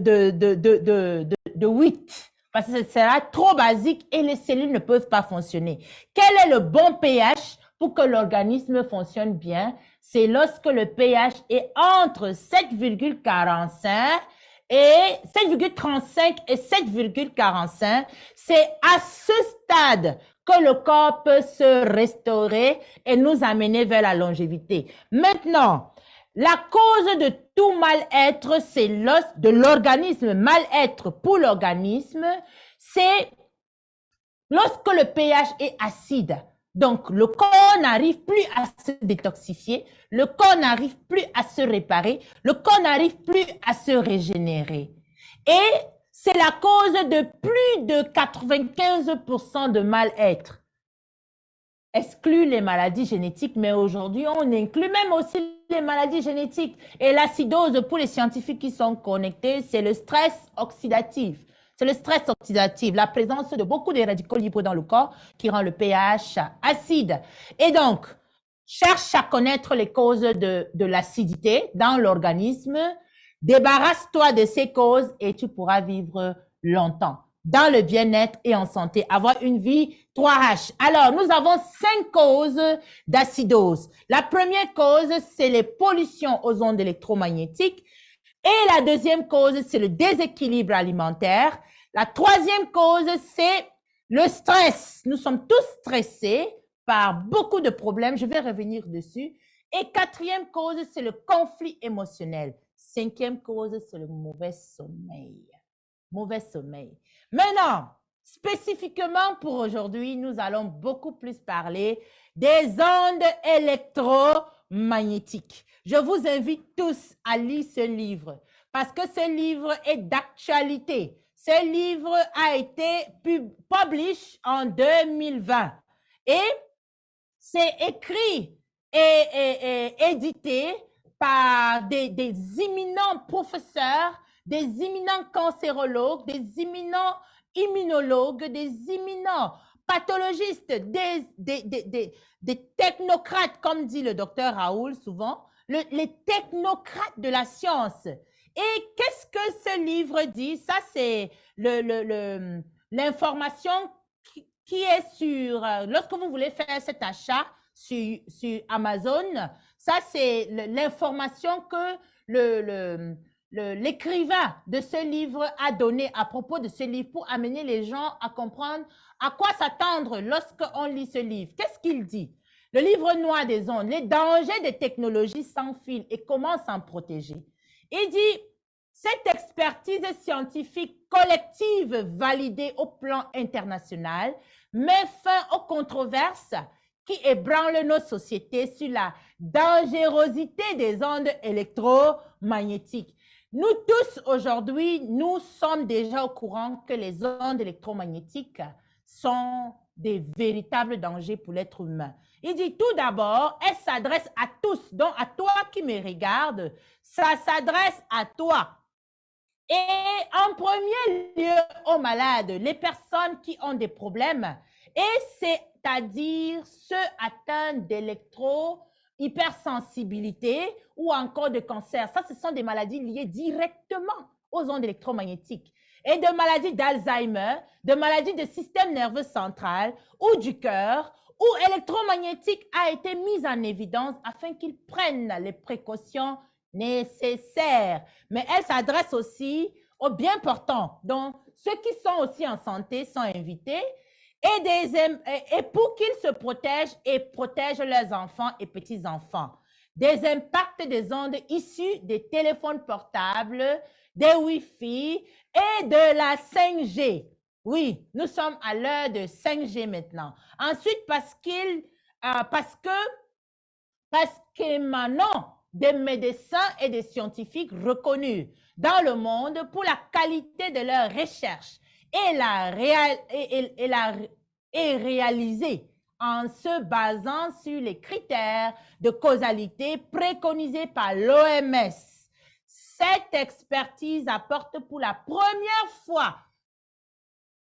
8. Parce que ce sera trop basique et les cellules ne peuvent pas fonctionner. Quel est le bon pH pour que l'organisme fonctionne bien? C'est lorsque le pH est entre 7,45 et 7,35 et 7,45. C'est à ce stade que le corps peut se restaurer et nous amener vers la longévité. Maintenant, la cause de tout mal-être, c'est de l'organisme. Mal-être pour l'organisme, c'est lorsque le pH est acide. Donc, le corps n'arrive plus à se détoxifier, le corps n'arrive plus à se réparer, le corps n'arrive plus à se régénérer. Et c'est la cause de plus de 95% de mal-être. Exclut les maladies génétiques, mais aujourd'hui, on inclut même aussi les maladies génétiques. Et l'acidose, pour les scientifiques qui sont connectés, c'est le stress oxydatif. C'est le stress oxydatif, la présence de beaucoup de radicaux libres dans le corps qui rend le pH acide. Et donc, cherche à connaître les causes de l'acidité dans l'organisme, débarrasse-toi de ces causes et tu pourras vivre longtemps dans le bien-être et en santé, avoir une vie 3H. Alors, nous avons 5 causes d'acidose. La première cause, c'est les pollutions aux ondes électromagnétiques. Et la deuxième cause, c'est le déséquilibre alimentaire. La troisième cause, c'est le stress. Nous sommes tous stressés par beaucoup de problèmes. Je vais revenir dessus. Et quatrième cause, c'est le conflit émotionnel. Cinquième cause, c'est le mauvais sommeil. Mauvais sommeil. Maintenant, spécifiquement pour aujourd'hui, nous allons beaucoup plus parler des ondes électromagnétiques. Je vous invite tous à lire ce livre parce que ce livre est d'actualité. Ce livre a été publié en 2020 et c'est écrit et édité par des éminents professeurs, des éminents cancérologues, des éminents immunologues, des éminents pathologistes, des technocrates, comme dit le docteur Raoul souvent, les technocrates de la science. Et qu'est-ce que ce livre dit? Ça, c'est l'information qui est sur... lorsque vous voulez faire cet achat sur Amazon, ça, c'est l'information que l'écrivain de ce livre a donné à propos de ce livre pour amener les gens à comprendre à quoi s'attendre lorsqu'on lit ce livre. Qu'est-ce qu'il dit? Le livre noir des ondes, les dangers des technologies sans fil et comment s'en protéger. Il dit, cette expertise scientifique collective validée au plan international met fin aux controverses qui ébranlent nos sociétés sur la dangerosité des ondes électromagnétiques. Nous tous, aujourd'hui, nous sommes déjà au courant que les ondes électromagnétiques sont des véritables dangers pour l'être humain. Il dit tout d'abord, elle s'adresse à tous, donc à toi qui me regardes, ça s'adresse à toi. Et en premier lieu aux malades, les personnes qui ont des problèmes, et c'est-à-dire ceux atteints hypersensibilité ou encore de cancer. Ça, ce sont des maladies liées directement aux ondes électromagnétiques. Et de maladies d'Alzheimer, de maladies de système nerveux central ou du cœur, où électromagnétique a été mise en évidence afin qu'ils prennent les précautions nécessaires. Mais elle s'adresse aussi aux bien portants. Donc, ceux qui sont aussi en santé sont invités et pour qu'ils se protègent et protègent leurs enfants et petits-enfants. Des impacts des ondes issues des téléphones portables, des Wi-Fi et de la 5G. Oui, nous sommes à l'heure de 5G maintenant. Ensuite, parce qu'émanant des médecins et des scientifiques reconnus dans le monde pour la qualité de leurs recherches et réalisées en se basant sur les critères de causalité préconisés par l'OMS. Cette expertise apporte pour la première fois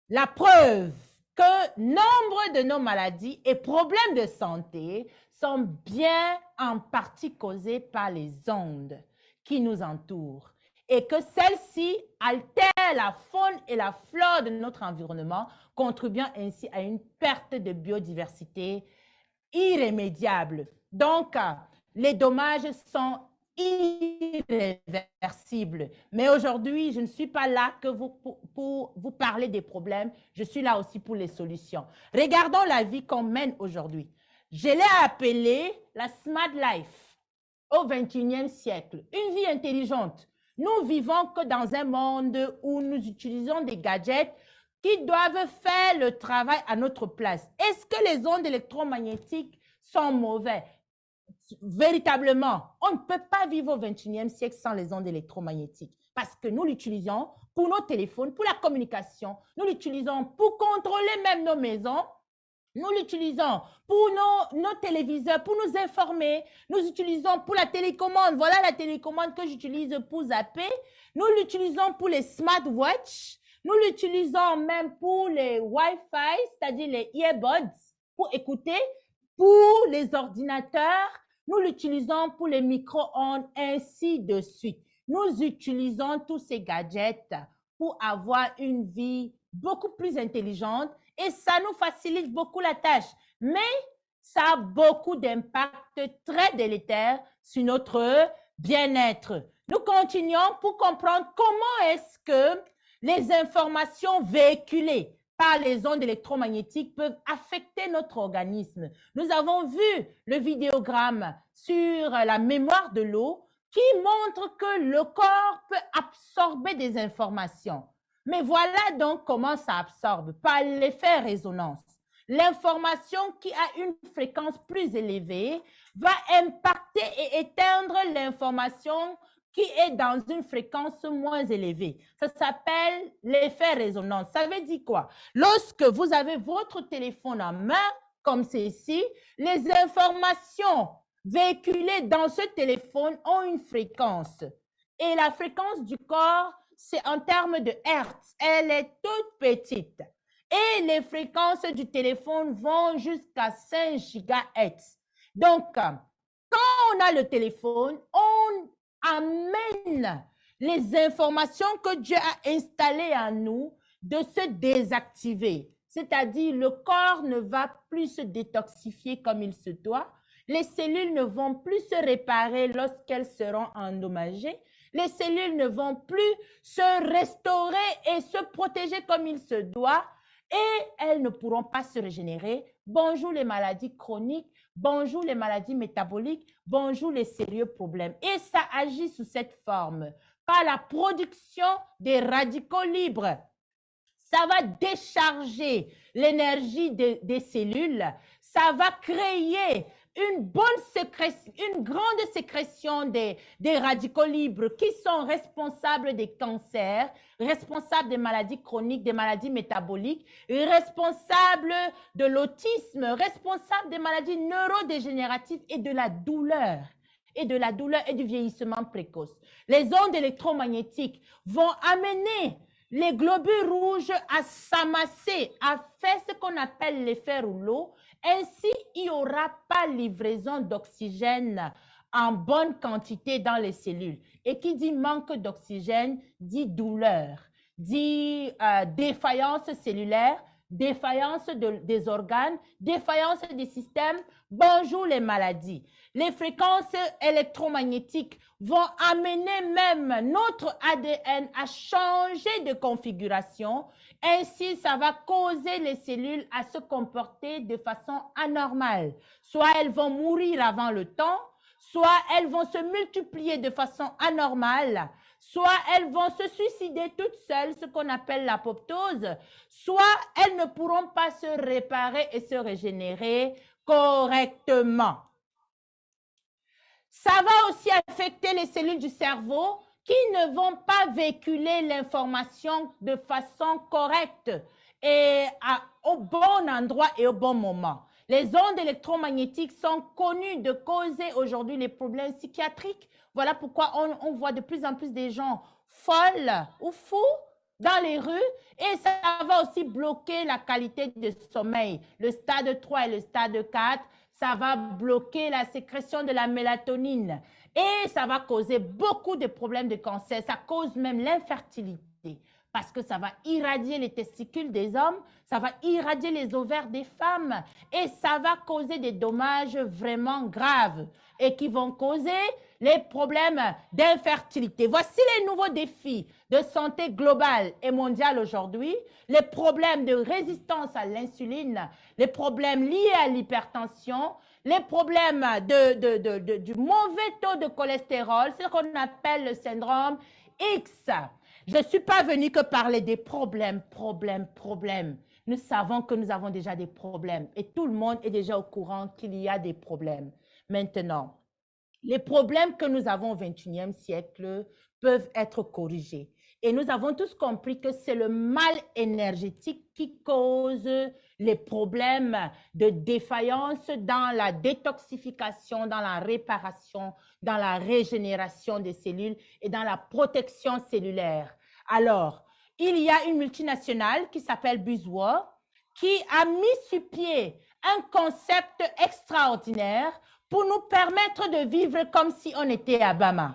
la preuve que nombre de nos maladies et problèmes de santé sont bien en partie causés par les ondes qui nous entourent et que celles-ci altèrent la faune et la flore de notre environnement, contribuant ainsi à une perte de biodiversité irrémédiable. Donc, les dommages sont irréversible. Mais aujourd'hui, je ne suis pas là pour vous parler des problèmes. Je suis là aussi pour les solutions. Regardons la vie qu'on mène aujourd'hui. Je l'ai appelée la Smart Life au 21e siècle. Une vie intelligente. Nous vivons que dans un monde où nous utilisons des gadgets qui doivent faire le travail à notre place. Est-ce que les ondes électromagnétiques sont mauvaises? Véritablement, on ne peut pas vivre au 21e siècle sans les ondes électromagnétiques parce que nous l'utilisons pour nos téléphones, pour la communication, nous l'utilisons pour contrôler même nos maisons, nous l'utilisons pour nos téléviseurs, pour nous informer, nous l'utilisons pour la télécommande. Voilà la télécommande que j'utilise pour zapper. Nous l'utilisons pour les smartwatches, nous l'utilisons même pour les Wi-Fi, c'est-à-dire les earbuds, pour écouter, pour les ordinateurs. Nous l'utilisons pour les micro-ondes, ainsi de suite. Nous utilisons tous ces gadgets pour avoir une vie beaucoup plus intelligente et ça nous facilite beaucoup la tâche. Mais ça a beaucoup d'impact très délétères sur notre bien-être. Nous continuons pour comprendre comment est-ce que les informations véhiculées par les ondes électromagnétiques peuvent affecter notre organisme. Nous avons vu le vidéogramme sur la mémoire de l'eau qui montre que le corps peut absorber des informations. Mais voilà donc comment ça absorbe, par l'effet résonance. L'information qui a une fréquence plus élevée va impacter et éteindre l'information qui est dans une fréquence moins élevée. Ça s'appelle l'effet résonance. Ça veut dire quoi? Lorsque vous avez votre téléphone en main, comme ceci, les informations véhiculées dans ce téléphone ont une fréquence. Et la fréquence du corps, c'est en termes de hertz. Elle est toute petite. Et les fréquences du téléphone vont jusqu'à 5 GHz. Donc, quand on a le téléphone, on amène les informations que Dieu a installées en nous de se désactiver. C'est-à-dire, le corps ne va plus se détoxifier comme il se doit. Les cellules ne vont plus se réparer lorsqu'elles seront endommagées. Les cellules ne vont plus se restaurer et se protéger comme il se doit. Et elles ne pourront pas se régénérer. Bonjour les maladies chroniques, bonjour les maladies métaboliques, bonjour les sérieux problèmes. Et ça agit sous cette forme. Par la production des radicaux libres. Ça va décharger l'énergie des cellules. Ça va créer une grande sécrétion des radicaux libres qui sont responsables des cancers, responsables des maladies chroniques, des maladies métaboliques, responsables de l'autisme, responsables des maladies neurodégénératives et de la douleur. Et du vieillissement précoce. Les ondes électromagnétiques vont amener les globules rouges à s'amasser, à faire ce qu'on appelle l'effet rouleau. Ainsi, il n'y aura pas livraison d'oxygène en bonne quantité dans les cellules. Et qui dit manque d'oxygène, dit douleur, dit défaillance cellulaire, défaillance des organes, défaillance des systèmes. Bonjour les maladies. Les fréquences électromagnétiques vont amener même notre ADN à changer de configuration. Ainsi, ça va causer les cellules à se comporter de façon anormale. Soit elles vont mourir avant le temps, soit elles vont se multiplier de façon anormale, soit elles vont se suicider toutes seules, ce qu'on appelle l'apoptose, soit elles ne pourront pas se réparer et se régénérer correctement. Ça va aussi affecter les cellules du cerveau qui ne vont pas véhiculer l'information de façon correcte et au bon endroit et au bon moment. Les ondes électromagnétiques sont connues de causer aujourd'hui les problèmes psychiatriques. Voilà pourquoi on voit de plus en plus des gens folles ou fous dans les rues et ça va aussi bloquer la qualité de sommeil. Le stade 3 et le stade 4, ça va bloquer la sécrétion de la mélatonine et ça va causer beaucoup de problèmes de cancer. Ça cause même l'infertilité parce que ça va irradier les testicules des hommes, ça va irradier les ovaires des femmes et ça va causer des dommages vraiment graves et qui vont causer les problèmes d'infertilité. Voici les nouveaux défis de santé globale et mondiale aujourd'hui, les problèmes de résistance à l'insuline, les problèmes liés à l'hypertension, les problèmes du mauvais taux de cholestérol, ce qu'on appelle le syndrome X. Je ne suis pas venue que parler des problèmes. Nous savons que nous avons déjà des problèmes et tout le monde est déjà au courant qu'il y a des problèmes. Maintenant, les problèmes que nous avons au XXIe siècle peuvent être corrigés. Et nous avons tous compris que c'est le mal énergétique qui cause les problèmes de défaillance dans la détoxification, dans la réparation, dans la régénération des cellules et dans la protection cellulaire. Alors, il y a une multinationale qui s'appelle BuzzWorld qui a mis sur pied un concept extraordinaire pour nous permettre de vivre comme si on était à Bama.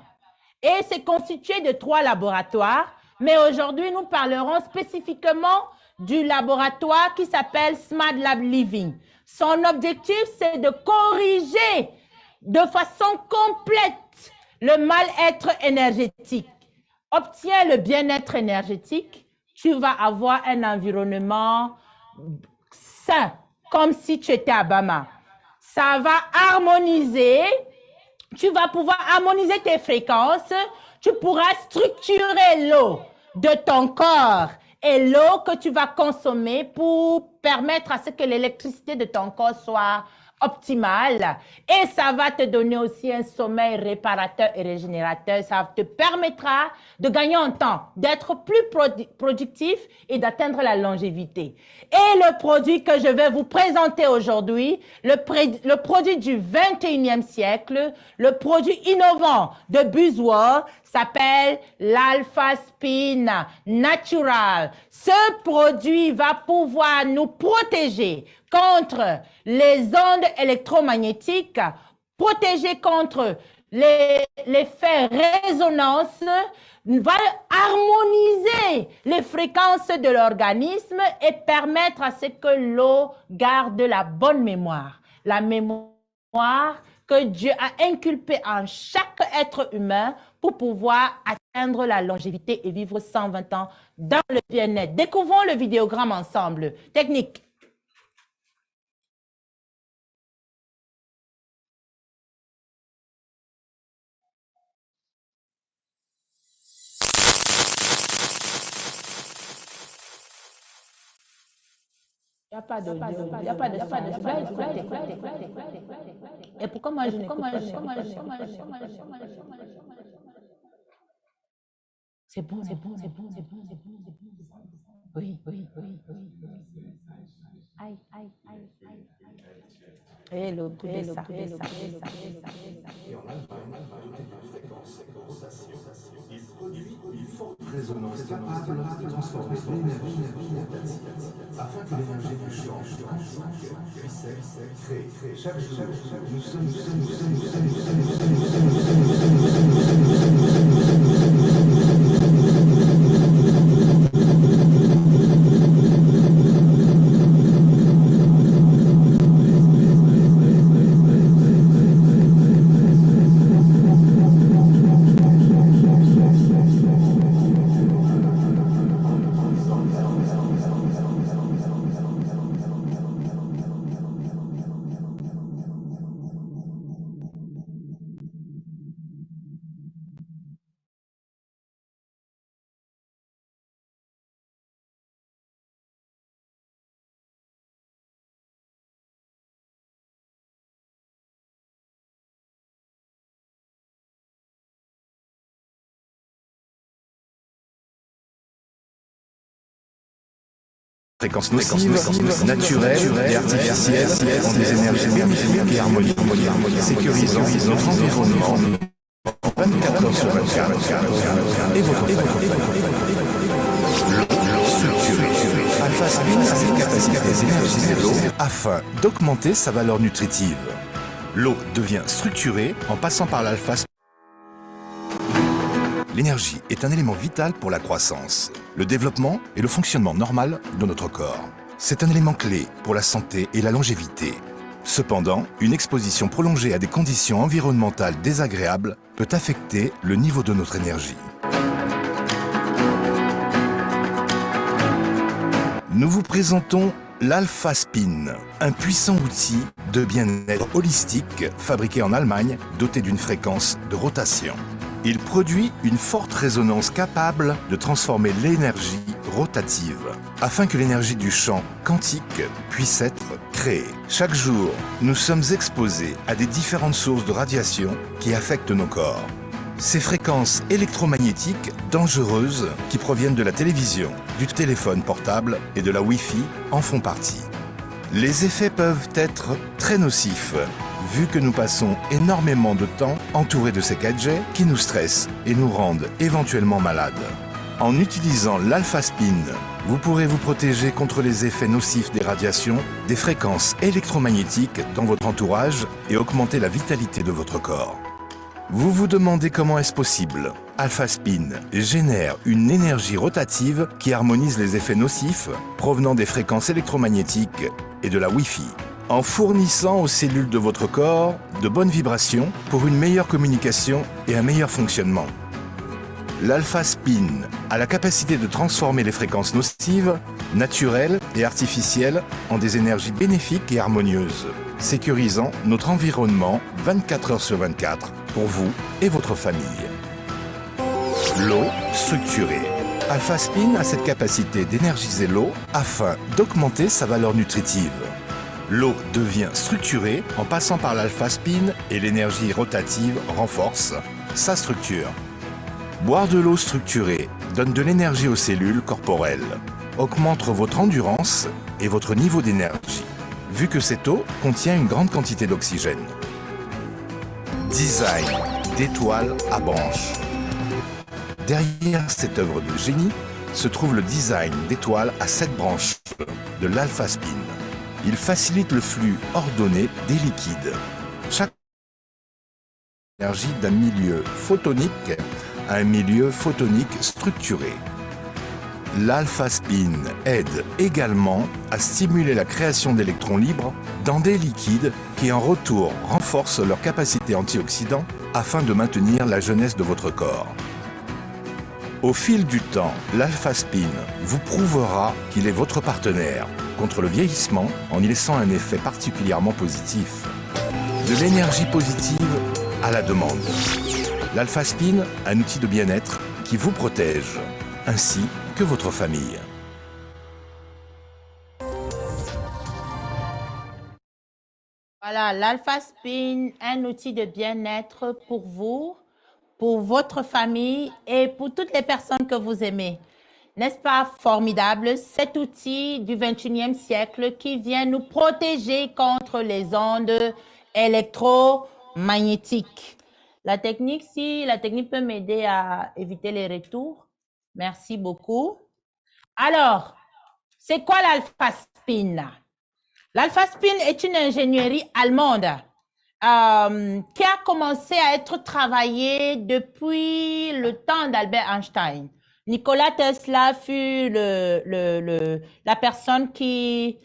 Et c'est constitué de 3 laboratoires, mais aujourd'hui, nous parlerons spécifiquement du laboratoire qui s'appelle Smart Lab Living. Son objectif, c'est de corriger de façon complète le mal-être énergétique. Obtiens le bien-être énergétique, tu vas avoir un environnement sain, comme si tu étais à Bama. Ça va harmoniser, tu vas pouvoir harmoniser tes fréquences, tu pourras structurer l'eau de ton corps et l'eau que tu vas consommer pour permettre à ce que l'électricité de ton corps soit optimale. Et ça va te donner aussi un sommeil réparateur et régénérateur. Ça te permettra de gagner en temps, d'être plus productif et d'atteindre la longévité. Et le produit que je vais vous présenter aujourd'hui, le produit du 21e siècle, le produit innovant de BuzzWorld, s'appelle l'Alpha Spin Natural. Ce produit va pouvoir nous protéger contre les ondes électromagnétiques, protéger contre l'effet résonance, va harmoniser les fréquences de l'organisme et permettre à ce que l'eau garde la bonne mémoire. La mémoire que Dieu a inculpée en chaque être humain pour pouvoir atteindre la longévité et vivre 120 ans dans le bien-être. Découvrons le vidéogramme ensemble. Technique. Il n'y a pas de... Et pourquoi moi je n'écoute pas? C'est bon. Oui. Aïe. Et le coup de ça. Il produit une forte résonance capable de transformer l'énergie afin que l'énergie du champ puisse être créée. Chaque jour, nous sommes fréquences nocives, naturelles et artificielles ont des énergies bénéfiques et harmoniques, sécurisant notre environnement 24 heures sur 24 et votre l'eau structurée. Alpha Spin a cette capacité d'énergiser l'eau afin d'augmenter sa valeur nutritive. L'eau devient structurée en passant par l'alpha spin. L'énergie est un élément vital pour la croissance, le développement et le fonctionnement normal de notre corps. C'est un élément clé pour la santé et la longévité. Cependant, une exposition prolongée à des conditions environnementales désagréables peut affecter le niveau de notre énergie. Nous vous présentons l'Alpha Spin, un puissant outil de bien-être holistique fabriqué en Allemagne, doté d'une fréquence de rotation. Il produit une forte résonance capable de transformer l'énergie rotative, afin que l'énergie du champ quantique puisse être créée. Chaque jour, nous sommes exposés à des différentes sources de radiation qui affectent nos corps. Ces fréquences électromagnétiques dangereuses qui proviennent de la télévision, du téléphone portable et de la Wi-Fi en font partie. Les effets peuvent être très nocifs, vu que nous passons énormément de temps entourés de ces gadgets qui nous stressent et nous rendent éventuellement malades. En utilisant l'Alpha Spin, vous pourrez vous protéger contre les effets nocifs des radiations, des fréquences électromagnétiques dans votre entourage et augmenter la vitalité de votre corps. Vous vous demandez comment est-ce possible? Alpha Spin génère une énergie rotative qui harmonise les effets nocifs provenant des fréquences électromagnétiques et de la Wi-Fi, en fournissant aux cellules de votre corps de bonnes vibrations pour une meilleure communication et un meilleur fonctionnement. L'Alpha Spin a la capacité de transformer les fréquences nocives, naturelles et artificielles en des énergies bénéfiques et harmonieuses, sécurisant notre environnement 24 heures sur 24 pour vous et votre famille. L'eau structurée. Alpha Spin a cette capacité d'énergiser l'eau afin d'augmenter sa valeur nutritive. L'eau devient structurée en passant par l'Alpha Spin et l'énergie rotative renforce sa structure. Boire de l'eau structurée donne de l'énergie aux cellules corporelles, augmente votre endurance et votre niveau d'énergie, vu que cette eau contient une grande quantité d'oxygène. Design d'étoiles à branches. Derrière cette œuvre de génie se trouve le design d'étoiles à 7 branches de l'Alpha Spin. Il facilite le flux ordonné des liquides. Chaque énergie d'un milieu photonique à un milieu photonique structuré. L'Alpha Spin aide également à stimuler la création d'électrons libres dans des liquides qui en retour renforcent leur capacité antioxydant afin de maintenir la jeunesse de votre corps. Au fil du temps, l'Alpha Spin vous prouvera qu'il est votre partenaire contre le vieillissement en y laissant un effet particulièrement positif. De l'énergie positive à la demande. L'Alpha Spin, un outil de bien-être qui vous protège, ainsi que votre famille. Voilà, l'Alpha Spin, un outil de bien-être pour vous, pour votre famille et pour toutes les personnes que vous aimez. N'est-ce pas formidable, cet outil du 21e siècle qui vient nous protéger contre les ondes électromagnétiques. La technique, si la technique peut m'aider à éviter les retours, merci beaucoup. Alors, c'est quoi l'Alpha Spin? L'Alpha Spin est une ingénierie allemande qui a commencé à être travaillée depuis le temps d'Albert Einstein. Nikola Tesla fut la personne qui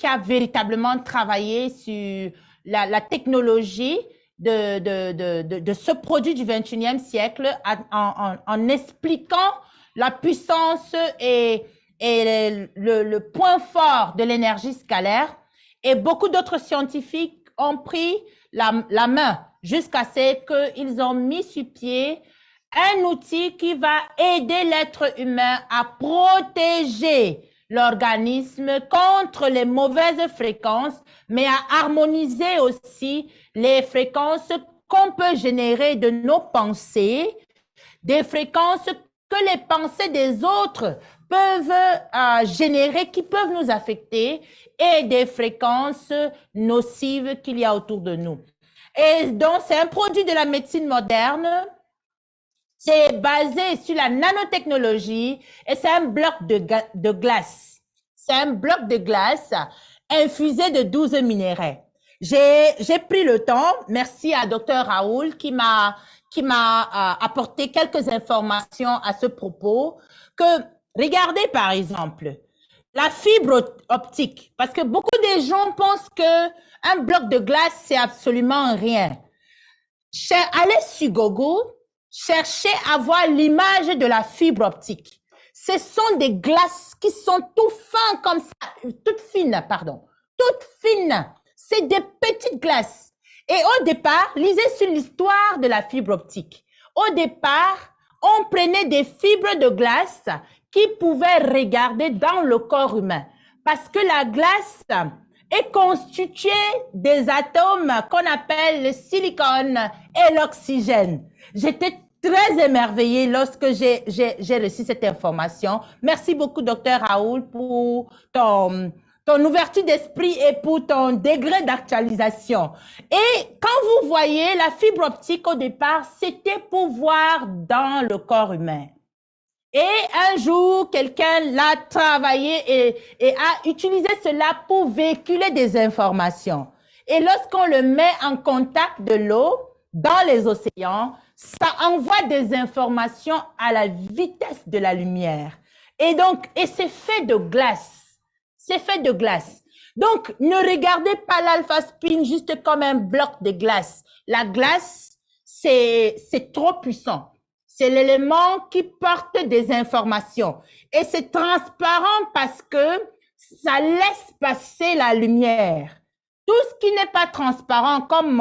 a véritablement travaillé sur la technologie de ce produit du 21e siècle en expliquant la puissance et le point fort de l'énergie scalaire. Et beaucoup d'autres scientifiques ont pris la main jusqu'à ce qu'ils ont mis sur pied un outil qui va aider l'être humain à protéger l'organisme contre les mauvaises fréquences, mais à harmoniser aussi les fréquences qu'on peut générer de nos pensées, des fréquences que les pensées des autres peuvent générer, qui peuvent nous affecter, et des fréquences nocives qu'il y a autour de nous. Et donc, c'est un produit de la médecine moderne. C'est basé sur la nanotechnologie et c'est un bloc de glace. C'est un bloc de glace infusé de 12 minéraux. J'ai pris le temps, merci à Dr Raoul qui m'a apporté quelques informations à ce propos, que regardez par exemple la fibre optique, parce que beaucoup de gens pensent que un bloc de glace c'est absolument rien. Allez sur Google, cherchez à voir l'image de la fibre optique. Ce sont des glaces qui sont tout fins comme ça, toutes fines. C'est des petites glaces. Et au départ, lisez sur l'histoire de la fibre optique. Au départ, on prenait des fibres de glace qui pouvaient regarder dans le corps humain. Parce que la glace est constituée des atomes qu'on appelle le silicone et l'oxygène. J'étais très émerveillée lorsque j'ai reçu cette information. Merci beaucoup, Dr Raoul, pour ton ouverture d'esprit et pour ton degré d'actualisation. Et quand vous voyez la fibre optique au départ, c'était pour voir dans le corps humain. Et un jour, quelqu'un l'a travaillé et a utilisé cela pour véhiculer des informations. Et lorsqu'on le met en contact de l'eau, dans les océans, ça envoie des informations à la vitesse de la lumière. Et donc, c'est fait de glace. C'est fait de glace. Donc, ne regardez pas l'Alpha Spin juste comme un bloc de glace. La glace, c'est trop puissant. C'est l'élément qui porte des informations. Et c'est transparent parce que ça laisse passer la lumière. Tout ce qui n'est pas transparent, comme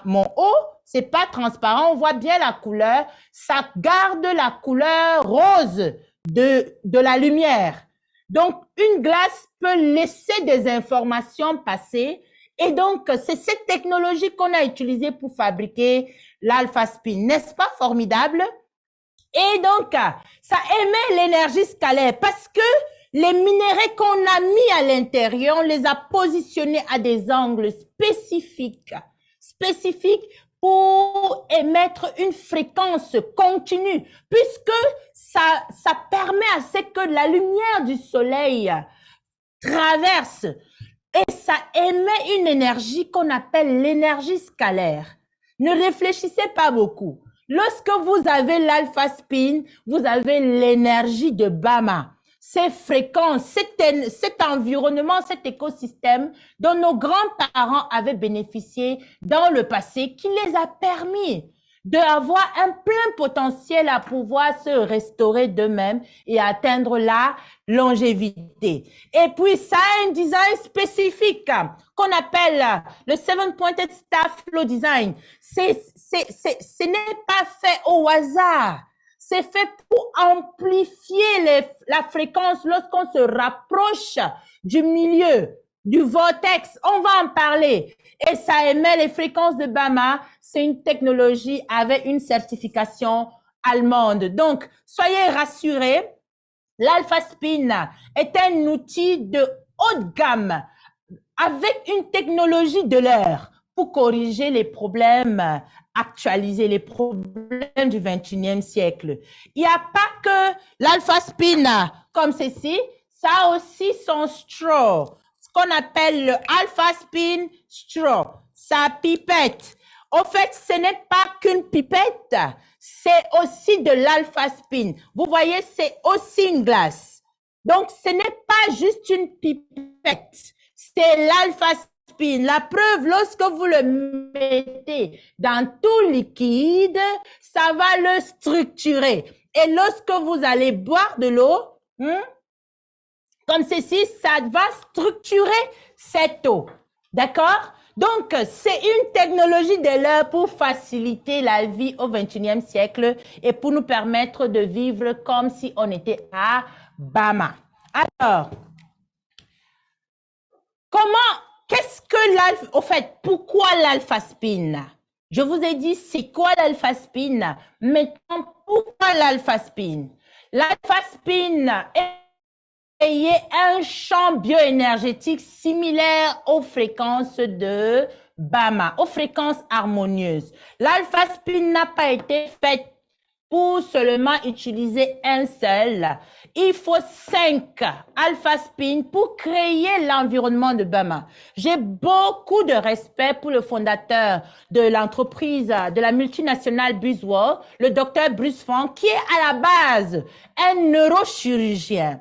mon haut, c'est pas transparent, on voit bien la couleur, ça garde la couleur rose de la lumière. Donc, une glace peut laisser des informations passer et donc, c'est cette technologie qu'on a utilisée pour fabriquer l'Alpha Spin. N'est-ce pas formidable? Et donc, ça émet l'énergie scalaire parce que les minéraux qu'on a mis à l'intérieur, on les a positionnés à des angles spécifiques pour émettre une fréquence continue, puisque ça permet à ce que la lumière du soleil traverse et ça émet une énergie qu'on appelle l'énergie scalaire. Ne réfléchissez pas beaucoup. Lorsque vous avez l'alpha spin, vous avez l'énergie de Bama. Ces fréquences, cet environnement, cet écosystème dont nos grands-parents avaient bénéficié dans le passé, qui les a permis d'avoir un plein potentiel à pouvoir se restaurer d'eux-mêmes et atteindre la longévité. Et puis, ça a un design spécifique qu'on appelle le Seven Pointed Star Flow Design. Ce n'est pas fait au hasard. C'est fait pour amplifier la fréquence lorsqu'on se rapproche du milieu, du vortex. On va en parler. Et ça émet les fréquences de Bama. C'est une technologie avec une certification allemande. Donc, soyez rassurés. L'Alpha Spin est un outil de haute gamme avec une technologie de l'heure pour corriger les problèmes, actualiser les problèmes du 21e siècle. Il n'y a pas que l'Alpha Spin comme ceci, ça a aussi son straw, ce qu'on appelle le Alpha Spin Straw, sa pipette. En fait, ce n'est pas qu'une pipette, c'est aussi de l'Alpha Spin. Vous voyez, c'est aussi une glace. Donc, ce n'est pas juste une pipette, c'est l'Alpha Spin. La preuve, lorsque vous le mettez dans tout liquide, ça va le structurer. Et lorsque vous allez boire de l'eau, comme ceci, ça va structurer cette eau. D'accord? Donc, c'est une technologie de l'heure pour faciliter la vie au 21e siècle et pour nous permettre de vivre comme si on était à Bama. Alors, qu'est-ce que l'alpha, au fait, pourquoi l'alpha spin? Je vous ai dit, c'est quoi l'alpha spin? Maintenant, pourquoi l'alpha spin? L'alpha spin est un champ bioénergétique similaire aux fréquences de Bama, aux fréquences harmonieuses. L'alpha spin n'a pas été faite pour seulement utiliser un seul. Il faut 5 alpha spin pour créer l'environnement de Bama. J'ai beaucoup de respect pour le fondateur de l'entreprise, de la multinationale BuzzWorld, le docteur Bruce Fong, qui est à la base un neurochirurgien,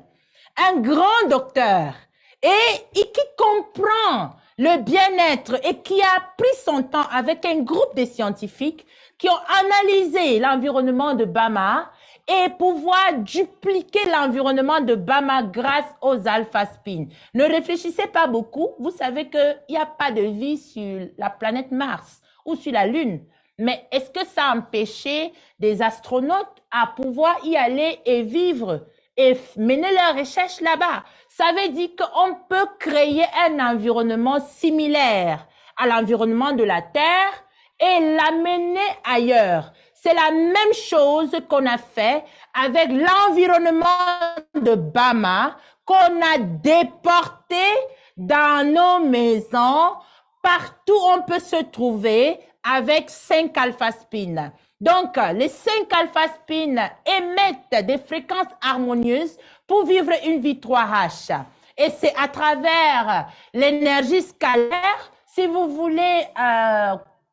un grand docteur et qui comprend le bien-être et qui a pris son temps avec un groupe de scientifiques qui ont analysé l'environnement de Bama et pouvoir dupliquer l'environnement de Bama grâce aux alpha spin. Ne réfléchissez pas beaucoup. Vous savez qu'il n'y a pas de vie sur la planète Mars ou sur la Lune. Mais est-ce que ça a empêché des astronautes à pouvoir y aller et vivre et mener leurs recherches là-bas? Ça veut dire qu'on peut créer un environnement similaire à l'environnement de la Terre et l'amener ailleurs. C'est la même chose qu'on a fait avec l'environnement de Bama, qu'on a déporté dans nos maisons, partout où on peut se trouver avec 5 alpha spin. Donc, les 5 alpha spin émettent des fréquences harmonieuses pour vivre une vie 3H. Et c'est à travers l'énergie scalaire, si vous voulez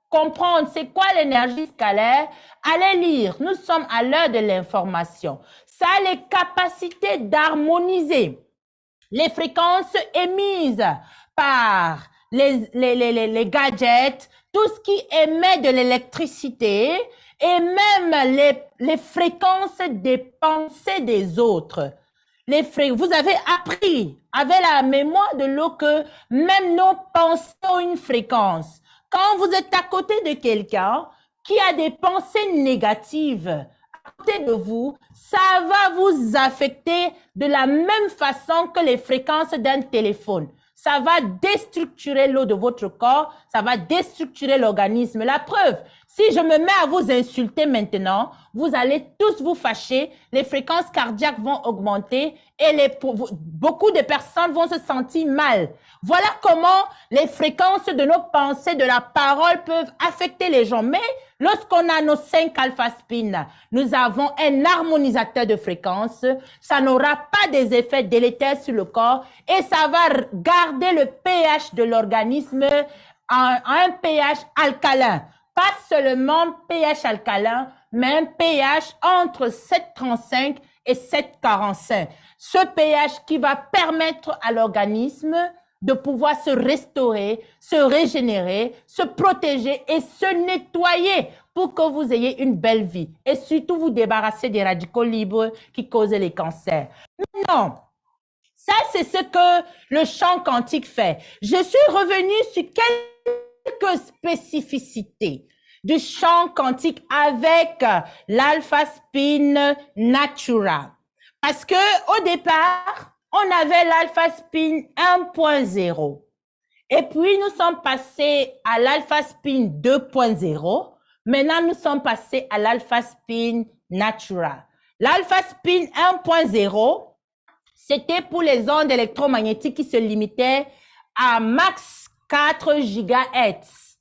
comprendre c'est quoi l'énergie scalaire, allez lire. Nous sommes à l'heure de l'information. Ça a les capacités d'harmoniser les fréquences émises par les gadgets, tout ce qui émet de l'électricité et même les fréquences des pensées des autres. Vous avez appris avec la mémoire de l'eau que même nos pensées ont une fréquence. Quand vous êtes à côté de quelqu'un qui a des pensées négatives à côté de vous, ça va vous affecter de la même façon que les fréquences d'un téléphone. Ça va déstructurer l'eau de votre corps, ça va déstructurer l'organisme. La preuve, Si je me mets à vous insulter maintenant, vous allez tous vous fâcher, les fréquences cardiaques vont augmenter et beaucoup de personnes vont se sentir mal. Voilà comment les fréquences de nos pensées, de la parole peuvent affecter les gens. Mais lorsqu'on a nos 5 alpha-spins, nous avons un harmonisateur de fréquences. Ça n'aura pas des effets délétères sur le corps et ça va garder le pH de l'organisme à un pH alcalin. Pas seulement pH alcalin, mais un pH entre 7,35 et 7,45. Ce pH qui va permettre à l'organisme de pouvoir se restaurer, se régénérer, se protéger et se nettoyer pour que vous ayez une belle vie. Et surtout, vous débarrasser des radicaux libres qui causent les cancers. Maintenant, ça, c'est ce que le champ quantique fait. Je suis revenue sur quelques spécificités du champ quantique avec l'Alpha Spin Natura. Parce que au départ, on avait l'Alpha Spin 1.0. Et puis, nous sommes passés à l'Alpha Spin 2.0. Maintenant, nous sommes passés à l'Alpha Spin Natura. L'Alpha Spin 1.0, c'était pour les ondes électromagnétiques qui se limitaient à max 4 GHz.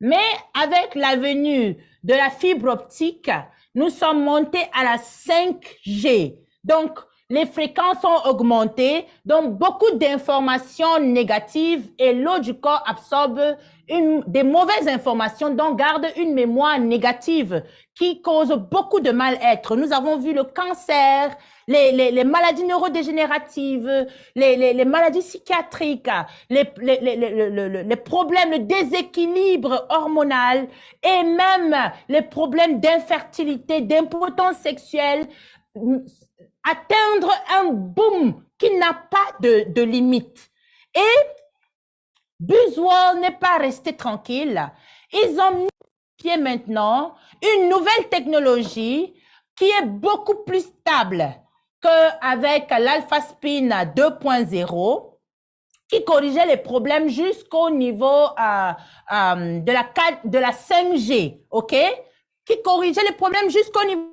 Mais avec la venue de la fibre optique, nous sommes montés à la 5G. Donc, les fréquences ont augmenté, donc beaucoup d'informations négatives et l'eau du corps absorbe des mauvaises informations, donc garde une mémoire négative qui cause beaucoup de mal-être. Nous avons vu le cancer, les maladies neurodégénératives, les maladies psychiatriques, les problèmes, le déséquilibre hormonal et même les problèmes d'infertilité, d'impotence sexuelle, atteindre un boom qui n'a pas de limite. Et Buswell n'est pas resté tranquille. Ils ont mis pied maintenant une nouvelle technologie qui est beaucoup plus stable qu'avec l'Alpha Spin 2.0 qui corrigeait les problèmes jusqu'au niveau de la 5G, ok? Qui corrigeait les problèmes jusqu'au niveau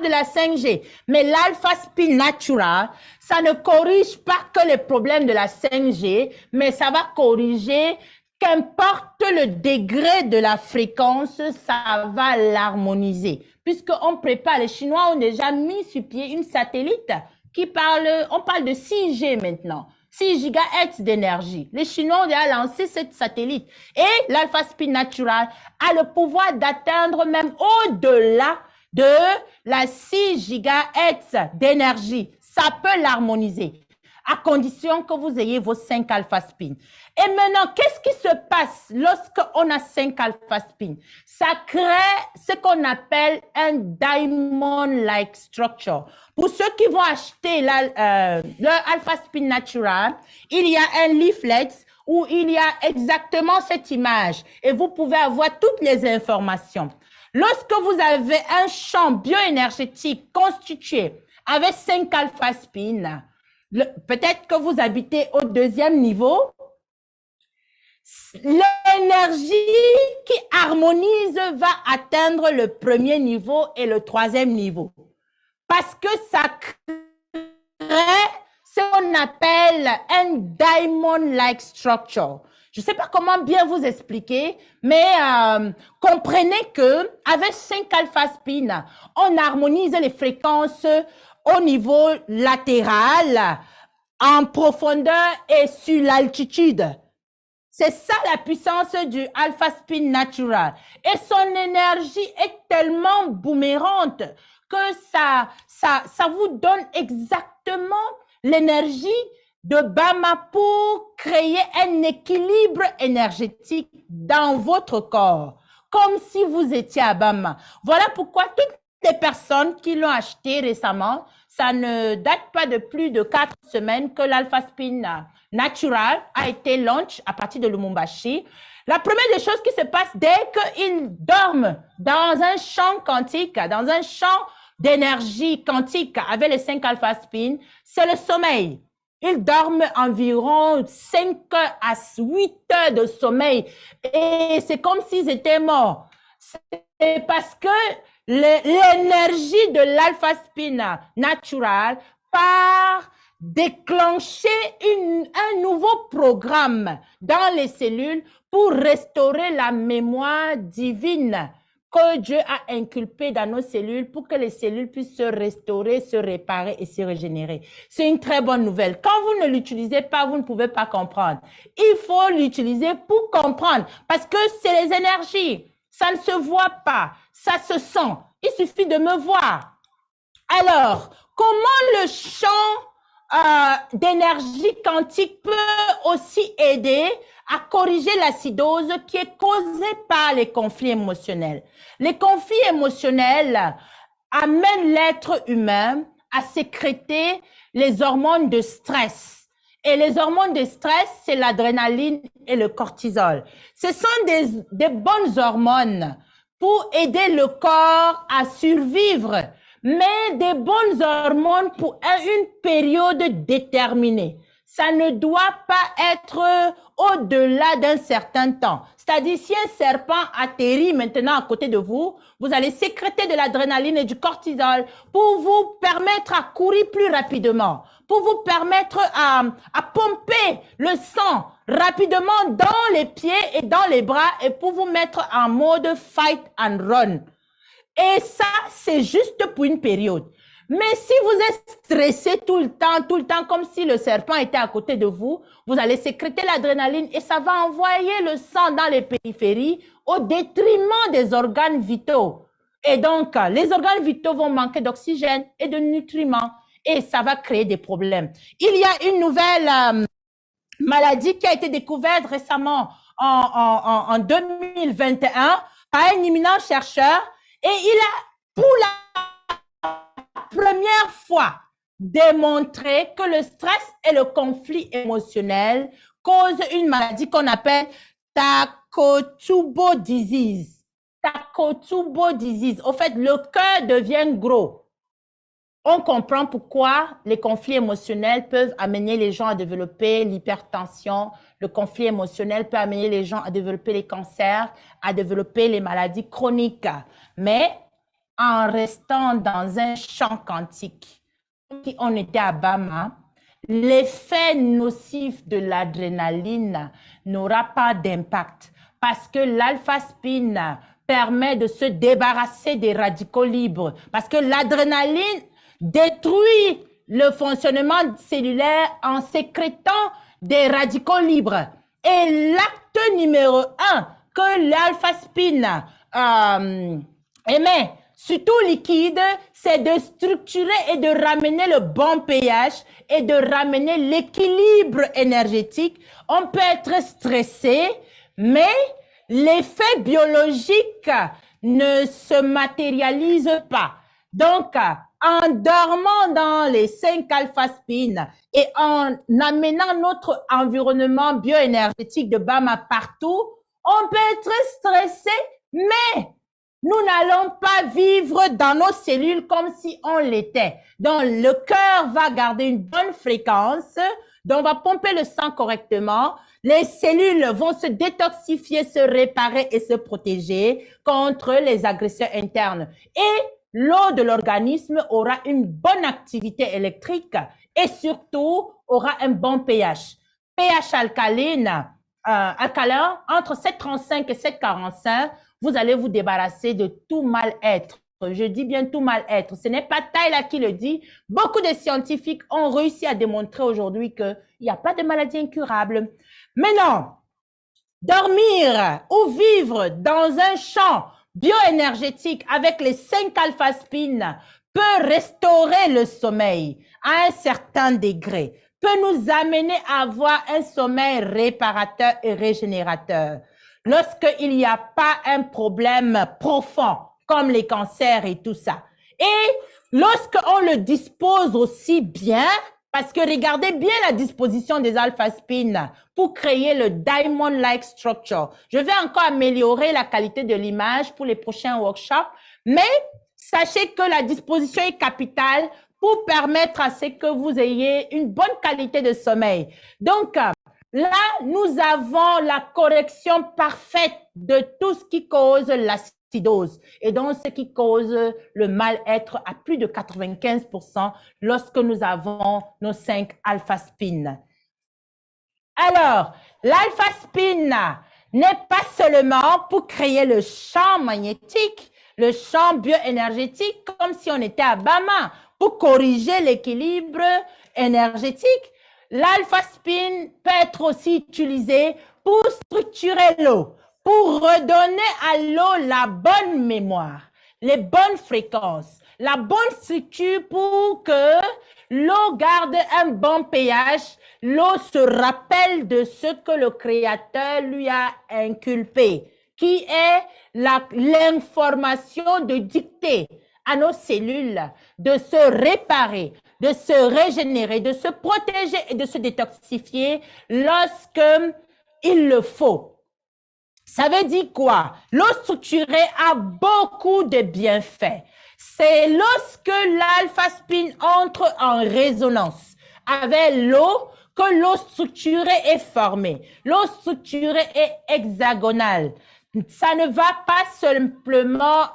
de la 5G. Mais l'Alpha Spin Natura, ça ne corrige pas que les problèmes de la 5G, mais ça va corriger, qu'importe le degré de la fréquence, ça va l'harmoniser. Puisqu'on prépare, les Chinois ont déjà mis sur pied une satellite qui parle, on parle de 6G maintenant. 6 GHz d'énergie. Les Chinois ont déjà lancé cette satellite. Et l'Alpha Spin Natural a le pouvoir d'atteindre même au-delà de la 6 GHz d'énergie. Ça peut l'harmoniser, à condition que vous ayez vos 5 alpha spin. Et maintenant, qu'est-ce qui se passe lorsqu'on a 5 alpha spin? Ça crée ce qu'on appelle un diamond-like structure. Pour ceux qui vont acheter le alpha spin natural, il y a un leaflet où il y a exactement cette image et vous pouvez avoir toutes les informations. Lorsque vous avez un champ bioénergétique constitué avec 5 alpha spin, peut-être que vous habitez au 2e niveau, l'énergie qui harmonise va atteindre le 1er niveau et le 3e niveau. Parce que ça crée ce qu'on appelle un diamond-like structure. Je ne sais pas comment bien vous expliquer, mais comprenez que avec 5 alpha spin, on harmonise les fréquences au niveau latéral, en profondeur et sur l'altitude. C'est ça la puissance du alpha spin natural. Et son énergie est tellement boomérante que ça vous donne exactement l'énergie de Bama pour créer un équilibre énergétique dans votre corps, comme si vous étiez à Bama. Voilà pourquoi toutes les personnes qui l'ont acheté récemment, ça ne date pas de plus de 4 semaines que l'Alpha Spin Natural a été launch à partir de Lumumbashi. La première des choses qui se passe dès qu'ils dorment dans un champ quantique, dans un champ d'énergie quantique avec les 5 alpha spin, c'est le sommeil. Ils dorment environ 5 à 8 heures de sommeil et c'est comme s'ils étaient morts. c'est parce que l'énergie de l'alpha-spin naturel part déclencher un nouveau programme dans les cellules pour restaurer la mémoire divine que Dieu a inculpée dans nos cellules pour que les cellules puissent se restaurer, se réparer et se régénérer. C'est une très bonne nouvelle. Quand vous ne l'utilisez pas, vous ne pouvez pas comprendre. Il faut l'utiliser pour comprendre parce que c'est les énergies. Ça ne se voit pas, ça se sent. Il suffit de me voir. Alors, comment le champ d'énergie quantique peut aussi aider à corriger l'acidose qui est causée par les conflits émotionnels? Les conflits émotionnels amènent l'être humain à sécréter les hormones de stress. Et les hormones de stress, c'est l'adrénaline et le cortisol. Ce sont des bonnes hormones pour aider le corps à survivre, mais des bonnes hormones pour une période déterminée. Ça ne doit pas être au-delà d'un certain temps. C'est-à-dire, si un serpent atterrit maintenant à côté de vous, vous allez sécréter de l'adrénaline et du cortisol pour vous permettre à courir plus rapidement, pour vous permettre à pomper le sang rapidement dans les pieds et dans les bras et pour vous mettre en mode fight and run. Et ça, c'est juste pour une période. Mais si vous êtes stressé tout le temps, comme si le serpent était à côté de vous, vous allez sécréter l'adrénaline et ça va envoyer le sang dans les périphéries au détriment des organes vitaux. Et donc, les organes vitaux vont manquer d'oxygène et de nutriments et ça va créer des problèmes. Il y a une nouvelle maladie qui a été découverte récemment en 2021 par un éminent chercheur et il a, pour la première fois, démontré que le stress et le conflit émotionnel causent une maladie qu'on appelle Takotsubo disease. Takotsubo disease. Au fait, le cœur devient gros. On comprend pourquoi les conflits émotionnels peuvent amener les gens à développer l'hypertension. Le conflit émotionnel peut amener les gens à développer les cancers, à développer les maladies chroniques. Mais en restant dans un champ quantique, si on était à Bama, l'effet nocif de l'adrénaline n'aura pas d'impact parce que l'alpha-spin permet de se débarrasser des radicaux libres. Parce que l'adrénaline détruit le fonctionnement cellulaire en sécrétant des radicaux libres. Et l'acte numéro 1 que l'alpha-spin émet, surtout liquide, c'est de structurer et de ramener le bon pH et de ramener l'équilibre énergétique. On peut être stressé, mais l'effet biologique ne se matérialise pas. Donc, en dormant dans les 5 alpha-spin et en amenant notre environnement bioénergétique de Bama partout, on peut être stressé, mais nous n'allons pas vivre dans nos cellules comme si on l'était. Donc, le cœur va garder une bonne fréquence, donc on va pomper le sang correctement. Les cellules vont se détoxifier, se réparer et se protéger contre les agressions internes. Et l'eau de l'organisme aura une bonne activité électrique et surtout aura un bon pH. pH alcaline, alcalin, entre 7,35 et 7,45, vous allez vous débarrasser de tout mal-être. Je dis bien tout mal-être. Ce n'est pas Tyler qui le dit. Beaucoup de scientifiques ont réussi à démontrer aujourd'hui qu'il n'y a pas de maladie incurable. Mais non, dormir ou vivre dans un champ bioénergétique avec les 5 alpha-spin peut restaurer le sommeil à un certain degré, peut nous amener à avoir un sommeil réparateur et régénérateur. Lorsqu'il n'y a pas un problème profond comme les cancers et tout ça. Et lorsqu'on le dispose aussi bien, parce que regardez bien la disposition des alpha-spin pour créer le diamond-like structure. Je vais encore améliorer la qualité de l'image pour les prochains workshops, mais sachez que la disposition est capitale pour permettre à ce que vous ayez une bonne qualité de sommeil. Donc, là, nous avons la correction parfaite de tout ce qui cause acidose et donc ce qui cause le mal-être à plus de 95% lorsque nous avons nos 5 alpha-spins. Alors, l'alpha-spin n'est pas seulement pour créer le champ magnétique, le champ bioénergétique, comme si on était à Bama, pour corriger l'équilibre énergétique. L'alpha-spin peut être aussi utilisé pour structurer l'eau, pour redonner à l'eau la bonne mémoire, les bonnes fréquences, la bonne structure pour que l'eau garde un bon pH, l'eau se rappelle de ce que le Créateur lui a inculpé, qui est l'information de dicter à nos cellules de se réparer, de se régénérer, de se protéger et de se détoxifier lorsque il le faut. Ça veut dire quoi? L'eau structurée a beaucoup de bienfaits. C'est lorsque l'alpha-spin entre en résonance avec l'eau que l'eau structurée est formée. L'eau structurée est hexagonale. Ça ne va pas simplement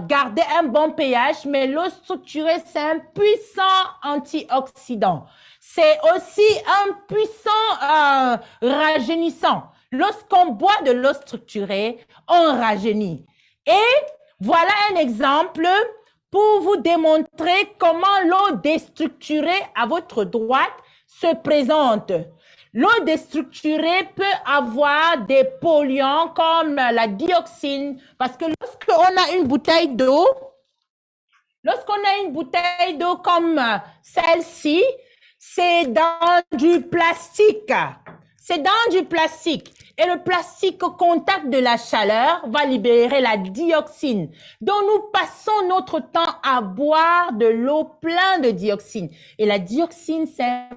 garder un bon pH, mais l'eau structurée, c'est un puissant antioxydant. C'est aussi un puissant rajeunissant. Lorsqu'on boit de l'eau structurée, on rajeunit. Et voilà un exemple pour vous démontrer comment l'eau déstructurée à votre droite se présente. L'eau déstructurée peut avoir des polluants comme la dioxine, parce que lorsqu'on a une bouteille d'eau, comme celle-ci, c'est dans du plastique. C'est dans du plastique. Et le plastique au contact de la chaleur va libérer la dioxine. Donc, nous passons notre temps à boire de l'eau pleine de dioxine. Et la dioxine, c'est un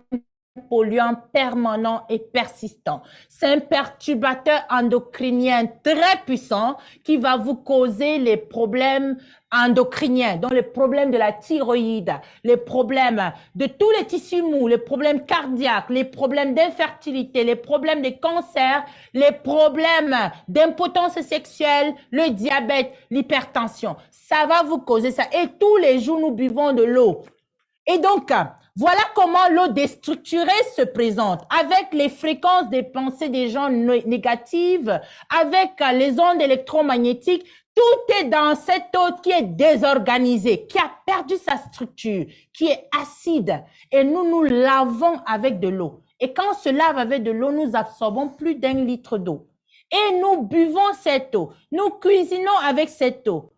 polluant permanent et persistant. C'est un perturbateur endocrinien très puissant qui va vous causer les problèmes endocriniens, donc les problèmes de la thyroïde, les problèmes de tous les tissus mous, les problèmes cardiaques, les problèmes d'infertilité, les problèmes de cancer, les problèmes d'impotence sexuelle, le diabète, l'hypertension. Ça va vous causer ça. Et tous les jours, nous buvons de l'eau. Et donc, voilà comment l'eau déstructurée se présente, avec les fréquences des pensées des gens négatives, avec les ondes électromagnétiques. Tout est dans cette eau qui est désorganisée, qui a perdu sa structure, qui est acide. Et nous lavons avec de l'eau. Et quand on se lave avec de l'eau, nous absorbons plus d'1 litre d'eau. Et nous buvons cette eau. Nous cuisinons avec cette eau.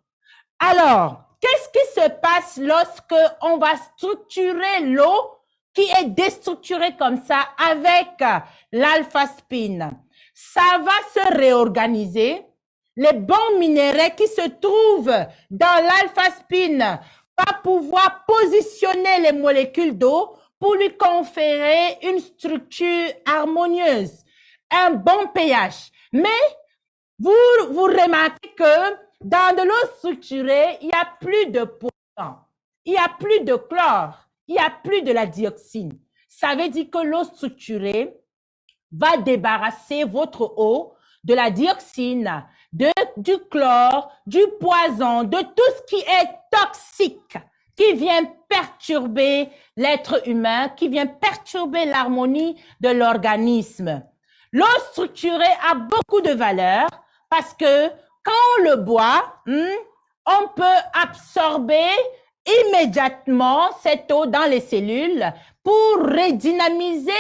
Alors, qu'est-ce qui se passe lorsque on va structurer l'eau qui est déstructurée comme ça avec l'alpha-spin? Ça va se réorganiser. Les bons minéraux qui se trouvent dans l'alpha-spin vont pouvoir positionner les molécules d'eau pour lui conférer une structure harmonieuse, un bon pH. Mais vous remarquez que dans de l'eau structurée, il n'y a plus de polluants, il n'y a plus de chlore, il n'y a plus de la dioxine. Ça veut dire que l'eau structurée va débarrasser votre eau de la dioxine, du chlore, du poison, de tout ce qui est toxique, qui vient perturber l'être humain, qui vient perturber l'harmonie de l'organisme. L'eau structurée a beaucoup de valeur parce que quand on le boit, on peut absorber immédiatement cette eau dans les cellules pour redynamiser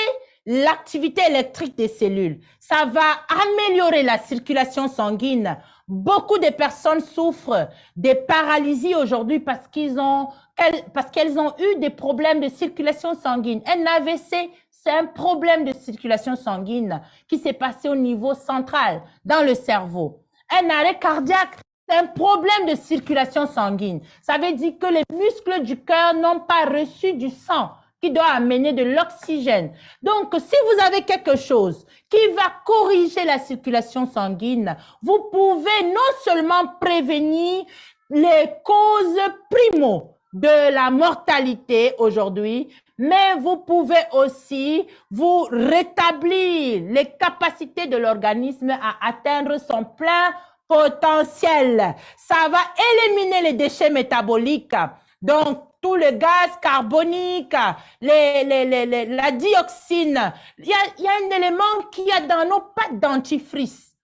l'activité électrique des cellules. Ça va améliorer la circulation sanguine. Beaucoup de personnes souffrent des paralysies aujourd'hui parce qu'elles ont eu des problèmes de circulation sanguine. Un AVC, c'est un problème de circulation sanguine qui s'est passé au niveau central, dans le cerveau. Un arrêt cardiaque, c'est un problème de circulation sanguine. Ça veut dire que les muscles du cœur n'ont pas reçu du sang qui doit amener de l'oxygène. Donc, si vous avez quelque chose qui va corriger la circulation sanguine, vous pouvez non seulement prévenir les causes primo de la mortalité aujourd'hui, mais vous pouvez aussi vous rétablir les capacités de l'organisme à atteindre son plein potentiel. Ça va éliminer les déchets métaboliques. Donc, tout le gaz carbonique, la dioxine. Il y a un élément qu'il y a dans nos pâtes dentifrice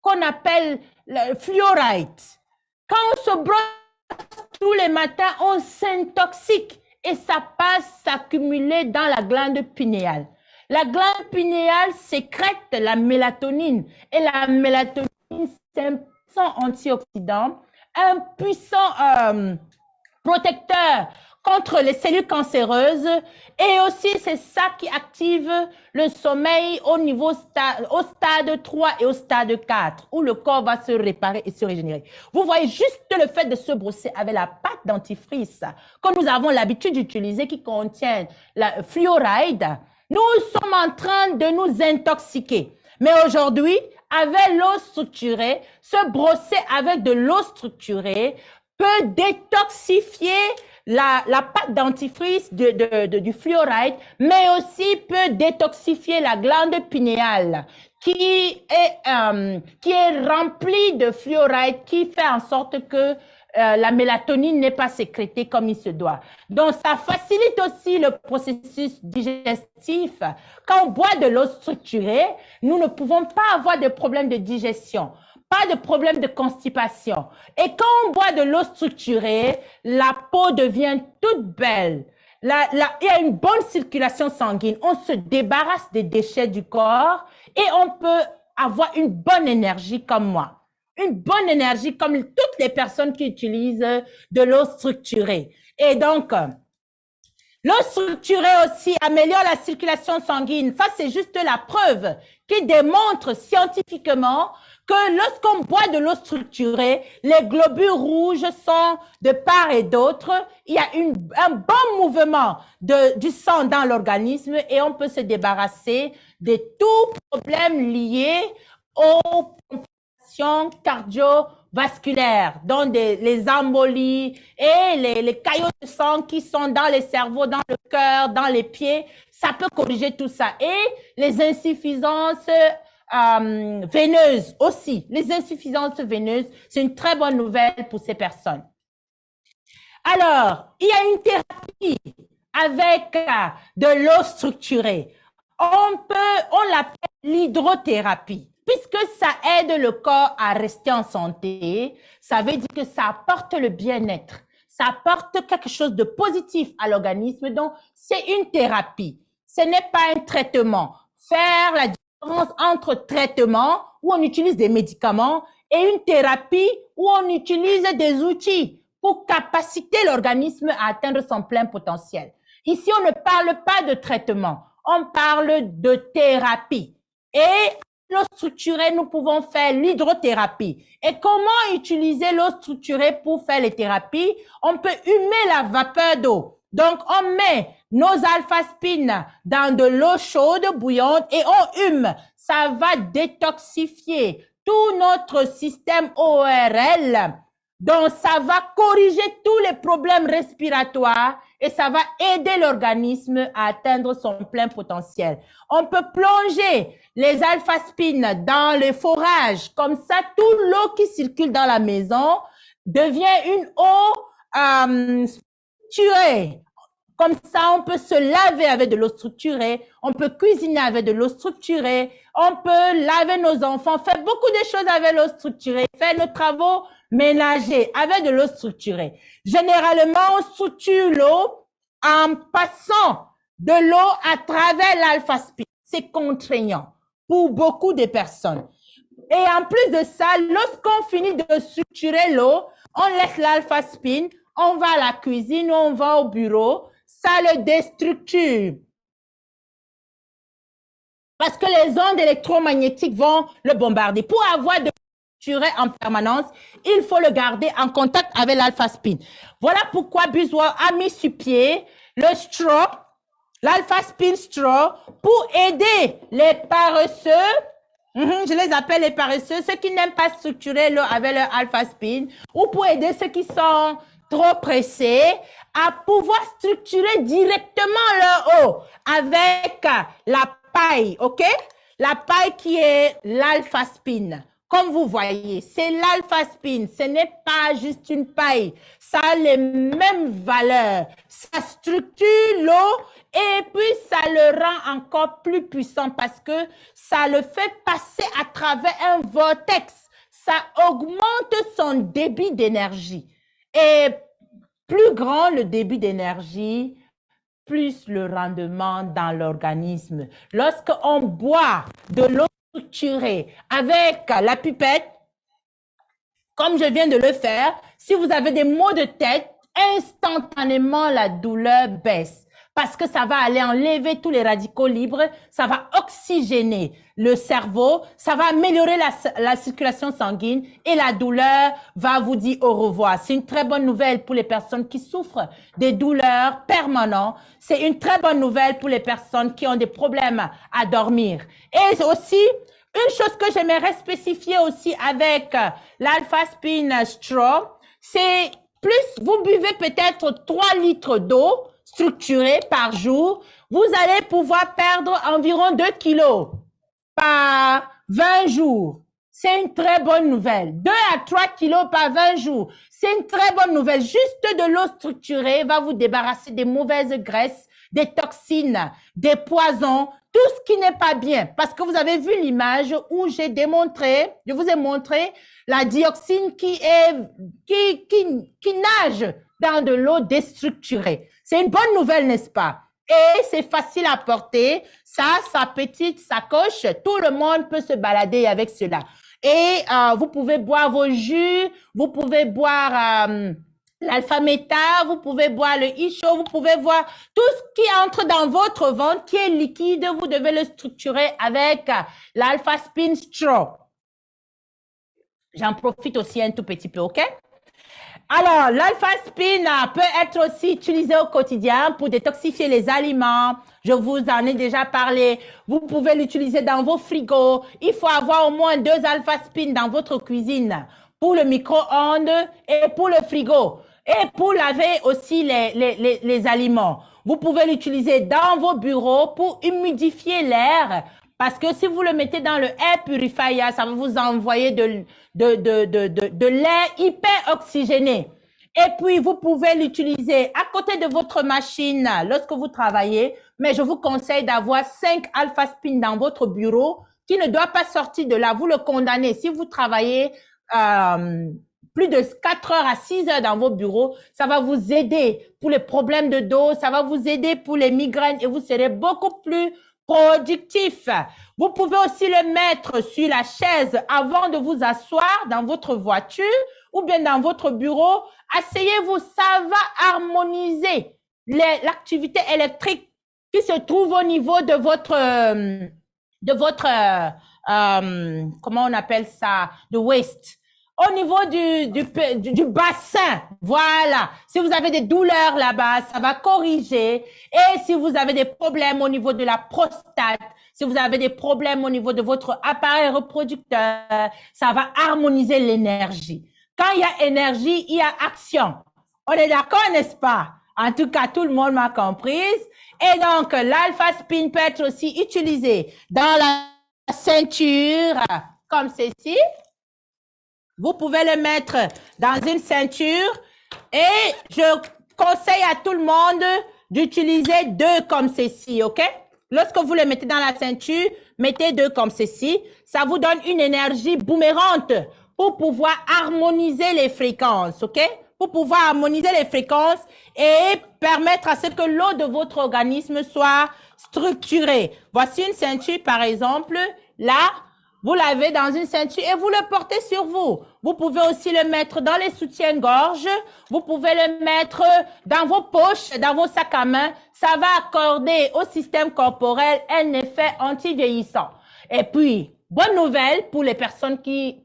qu'on appelle le fluoride. Quand on se brosse tous les matins, on s'intoxique et ça passe s'accumuler dans la glande pinéale. La glande pinéale sécrète la mélatonine et la mélatonine, c'est un puissant antioxydant, un puissant protecteur contre les cellules cancéreuses et aussi c'est ça qui active le sommeil au stade 3 et au stade 4 où le corps va se réparer et se régénérer. Vous voyez juste le fait de se brosser avec la pâte dentifrice que nous avons l'habitude d'utiliser qui contient la fluoride, nous sommes en train de nous intoxiquer. Mais aujourd'hui, avec l'eau structurée, se brosser avec de l'eau structurée peut détoxifier la pâte dentifrice du fluoride, mais aussi peut détoxifier la glande pinéale qui est remplie de fluoride, qui fait en sorte que la mélatonine n'est pas sécrétée comme il se doit. Donc, ça facilite aussi le processus digestif. Quand on boit de l'eau structurée, nous ne pouvons pas avoir de problème de digestion, pas de problème de constipation. Et quand on boit de l'eau structurée, la peau devient toute belle. Il y a une bonne circulation sanguine. On se débarrasse des déchets du corps et on peut avoir une bonne énergie comme moi. Une bonne énergie comme toutes les personnes qui utilisent de l'eau structurée. Et donc, l'eau structurée aussi améliore la circulation sanguine. Ça, c'est juste la preuve qui démontre scientifiquement que lorsqu'on boit de l'eau structurée, les globules rouges sont de part et d'autre. Il y a un bon mouvement du sang dans l'organisme et on peut se débarrasser de tout problème lié aux cardiovasculaires, dont les embolies et les caillots de sang qui sont dans les cerveaux, dans le cœur, dans les pieds, ça peut corriger tout ça. Et les insuffisances veineuses aussi. Les insuffisances veineuses, c'est une très bonne nouvelle pour ces personnes. Alors, il y a une thérapie avec de l'eau structurée. On l'appelle l'hydrothérapie. Puisque ça aide le corps à rester en santé, ça veut dire que ça apporte le bien-être. Ça apporte quelque chose de positif à l'organisme. Donc, c'est une thérapie. Ce n'est pas un traitement. Faire la différence entre traitement, où on utilise des médicaments, et une thérapie, où on utilise des outils pour capaciter l'organisme à atteindre son plein potentiel. Ici, on ne parle pas de traitement. On parle de thérapie. Et l'eau structurée, nous pouvons faire l'hydrothérapie. Et comment utiliser l'eau structurée pour faire les thérapies? On peut humer la vapeur d'eau. Donc, on met nos alpha-spines dans de l'eau chaude, bouillante, et on hume. Ça va détoxifier tout notre système ORL. Donc, ça va corriger tous les problèmes respiratoires et ça va aider l'organisme à atteindre son plein potentiel. On peut plonger les alpha-spines dans le forage. Comme ça, toute l'eau qui circule dans la maison devient une eau structurée. Comme ça, on peut se laver avec de l'eau structurée, on peut cuisiner avec de l'eau structurée, on peut laver nos enfants, faire beaucoup de choses avec l'eau structurée, faire nos travaux ménagers avec de l'eau structurée. Généralement, on structure l'eau en passant de l'eau à travers l'alpha-spine. C'est contraignant pour beaucoup de personnes. Et en plus de ça, lorsqu'on finit de structurer l'eau, on laisse l'alpha-spine, on va à la cuisine, on va au bureau, ça le déstructure. Parce que les ondes électromagnétiques vont le bombarder. Pour avoir de structuré en permanence, il faut le garder en contact avec l'alpha-spine. Voilà pourquoi Buswell a mis sur pied le straw, l'alpha-spine straw, pour aider les paresseux. Je les appelle les paresseux, ceux qui n'aiment pas structurer l'eau avec leur alpha-spine, ou pour aider ceux qui sont trop pressés à pouvoir structurer directement leur eau avec la paille, ok? La paille qui est l'alpha-spine. Comme vous voyez, c'est l'alpha-spin. Ce n'est pas juste une paille. Ça a les mêmes valeurs. Ça structure l'eau et puis ça le rend encore plus puissant parce que ça le fait passer à travers un vortex. Ça augmente son débit d'énergie. Et plus grand le débit d'énergie, plus le rendement dans l'organisme. Lorsqu'on boit de l'eau structurée avec la pipette, comme je viens de le faire, si vous avez des maux de tête, instantanément la douleur baisse parce que ça va aller enlever tous les radicaux libres, ça va oxygéner le cerveau, ça va améliorer la circulation sanguine et la douleur va vous dire au revoir. C'est une très bonne nouvelle pour les personnes qui souffrent des douleurs permanentes. C'est une très bonne nouvelle pour les personnes qui ont des problèmes à dormir. Et aussi, une chose que j'aimerais spécifier aussi avec l'Alpha Spin Straw, c'est plus vous buvez peut-être 3 litres d'eau structurée par jour, vous allez pouvoir perdre environ 2 kilos par 20 jours. C'est une très bonne nouvelle. 2 à 3 kilos par 20 jours. C'est une très bonne nouvelle. Juste de l'eau structurée va vous débarrasser des mauvaises graisses, des toxines, des poisons, tout ce qui n'est pas bien. Parce que vous avez vu l'image où je vous ai montré la dioxine qui nage dans de l'eau déstructurée. C'est une bonne nouvelle, n'est-ce pas? Et c'est facile à porter. Ça, sa petite sacoche, tout le monde peut se balader avec cela. Et vous pouvez boire vos jus, vous pouvez boire l'alpha-méta, vous pouvez boire le isho, vous pouvez boire tout ce qui entre dans votre ventre, qui est liquide, vous devez le structurer avec l'Alpha Spin Straw. J'en profite aussi un tout petit peu, OK? Alors, l'Alpha Spin peut être aussi utilisé au quotidien pour détoxifier les aliments. Je vous en ai déjà parlé. Vous pouvez l'utiliser dans vos frigos. Il faut avoir au moins 2 Alpha Spin dans votre cuisine pour le micro-ondes et pour le frigo. Et pour laver aussi les aliments. Vous pouvez l'utiliser dans vos bureaux pour humidifier l'air. Parce que si vous le mettez dans le air purifier, ça va vous envoyer de l'air hyper oxygéné. Et puis, vous pouvez l'utiliser à côté de votre machine lorsque vous travaillez. Mais je vous conseille d'avoir 5 Alpha Spin dans votre bureau qui ne doit pas sortir de là. Vous le condamnez. Si vous travaillez plus de 4 heures à 6 heures dans vos bureaux, ça va vous aider pour les problèmes de dos, ça va vous aider pour les migraines et vous serez beaucoup plus productif. Vous pouvez aussi le mettre sur la chaise avant de vous asseoir dans votre voiture ou bien dans votre bureau. Asseyez-vous, ça va harmoniser l'activité électrique qui se trouve au niveau de votre comment on appelle ça, de waist. Au niveau du bassin, voilà. Si vous avez des douleurs là-bas, ça va corriger. Et si vous avez des problèmes au niveau de la prostate, si vous avez des problèmes au niveau de votre appareil reproducteur, ça va harmoniser l'énergie. Quand il y a énergie, il y a action. On est d'accord, n'est-ce pas? En tout cas, tout le monde m'a comprise. Et donc, l'Alpha Spin peut être aussi utilisé dans la ceinture, comme ceci. Vous pouvez le mettre dans une ceinture et je conseille à tout le monde d'utiliser 2 comme ceci, OK? Lorsque vous le mettez dans la ceinture, mettez 2 comme ceci. Ça vous donne une énergie boomérante pour pouvoir harmoniser les fréquences, OK? Pour pouvoir harmoniser les fréquences et permettre à ce que l'eau de votre organisme soit structurée. Voici une ceinture, par exemple, là. Vous l'avez dans une ceinture et vous le portez sur vous. Vous pouvez aussi le mettre dans les soutiens-gorge. Vous pouvez le mettre dans vos poches, dans vos sacs à main. Ça va accorder au système corporel un effet anti-vieillissant. Et puis, bonne nouvelle pour les personnes qui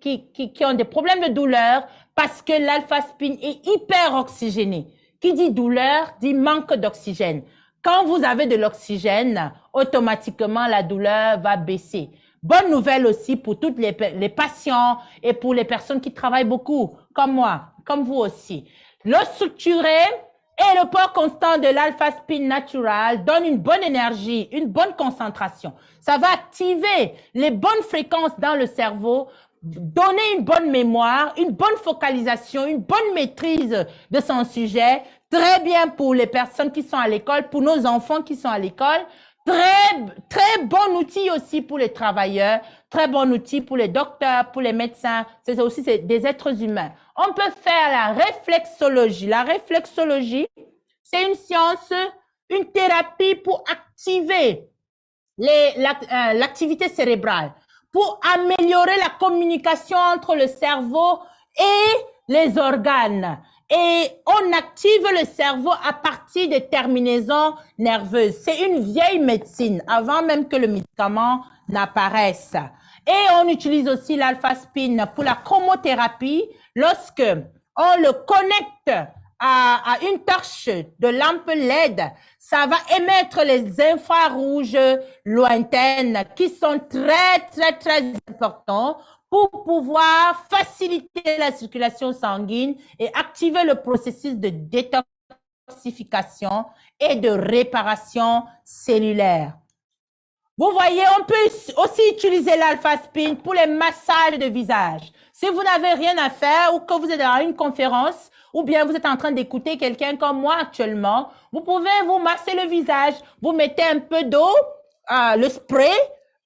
ont des problèmes de douleur parce que l'Alpha Spin est hyper oxygéné. Qui dit douleur dit manque d'oxygène. Quand vous avez de l'oxygène, automatiquement la douleur va baisser. Bonne nouvelle aussi pour toutes les patients et pour les personnes qui travaillent beaucoup, comme moi, comme vous aussi. L'eau structurée et le port constant de l'Alpha Spin Natural donne une bonne énergie, une bonne concentration. Ça va activer les bonnes fréquences dans le cerveau donner une bonne mémoire, une bonne focalisation, une bonne maîtrise de son sujet. Très bien pour les personnes qui sont à l'école, pour nos enfants qui sont à l'école. Très bon outil aussi pour les travailleurs, très bon outil pour les docteurs, pour les médecins. C'est aussi des êtres humains. On peut faire la réflexologie. La réflexologie, c'est une science, une thérapie pour activer l'activité cérébrale, pour améliorer la communication entre le cerveau et les organes. Et on active le cerveau à partir des terminaisons nerveuses. C'est une vieille médecine, avant même que le médicament n'apparaisse. Et on utilise aussi l'alpha-spin pour la chromothérapie. Lorsque on le connecte à une torche de lampe LED, ça va émettre les infrarouges lointaines qui sont très importants pour pouvoir faciliter la circulation sanguine et activer le processus de détoxification et de réparation cellulaire. Vous voyez, on peut aussi utiliser l'alpha-spin pour les massages de visage. Si vous n'avez rien à faire ou que vous êtes dans une conférence ou bien vous êtes en train d'écouter quelqu'un comme moi actuellement, vous pouvez vous masser le visage. Vous mettez un peu d'eau, le spray,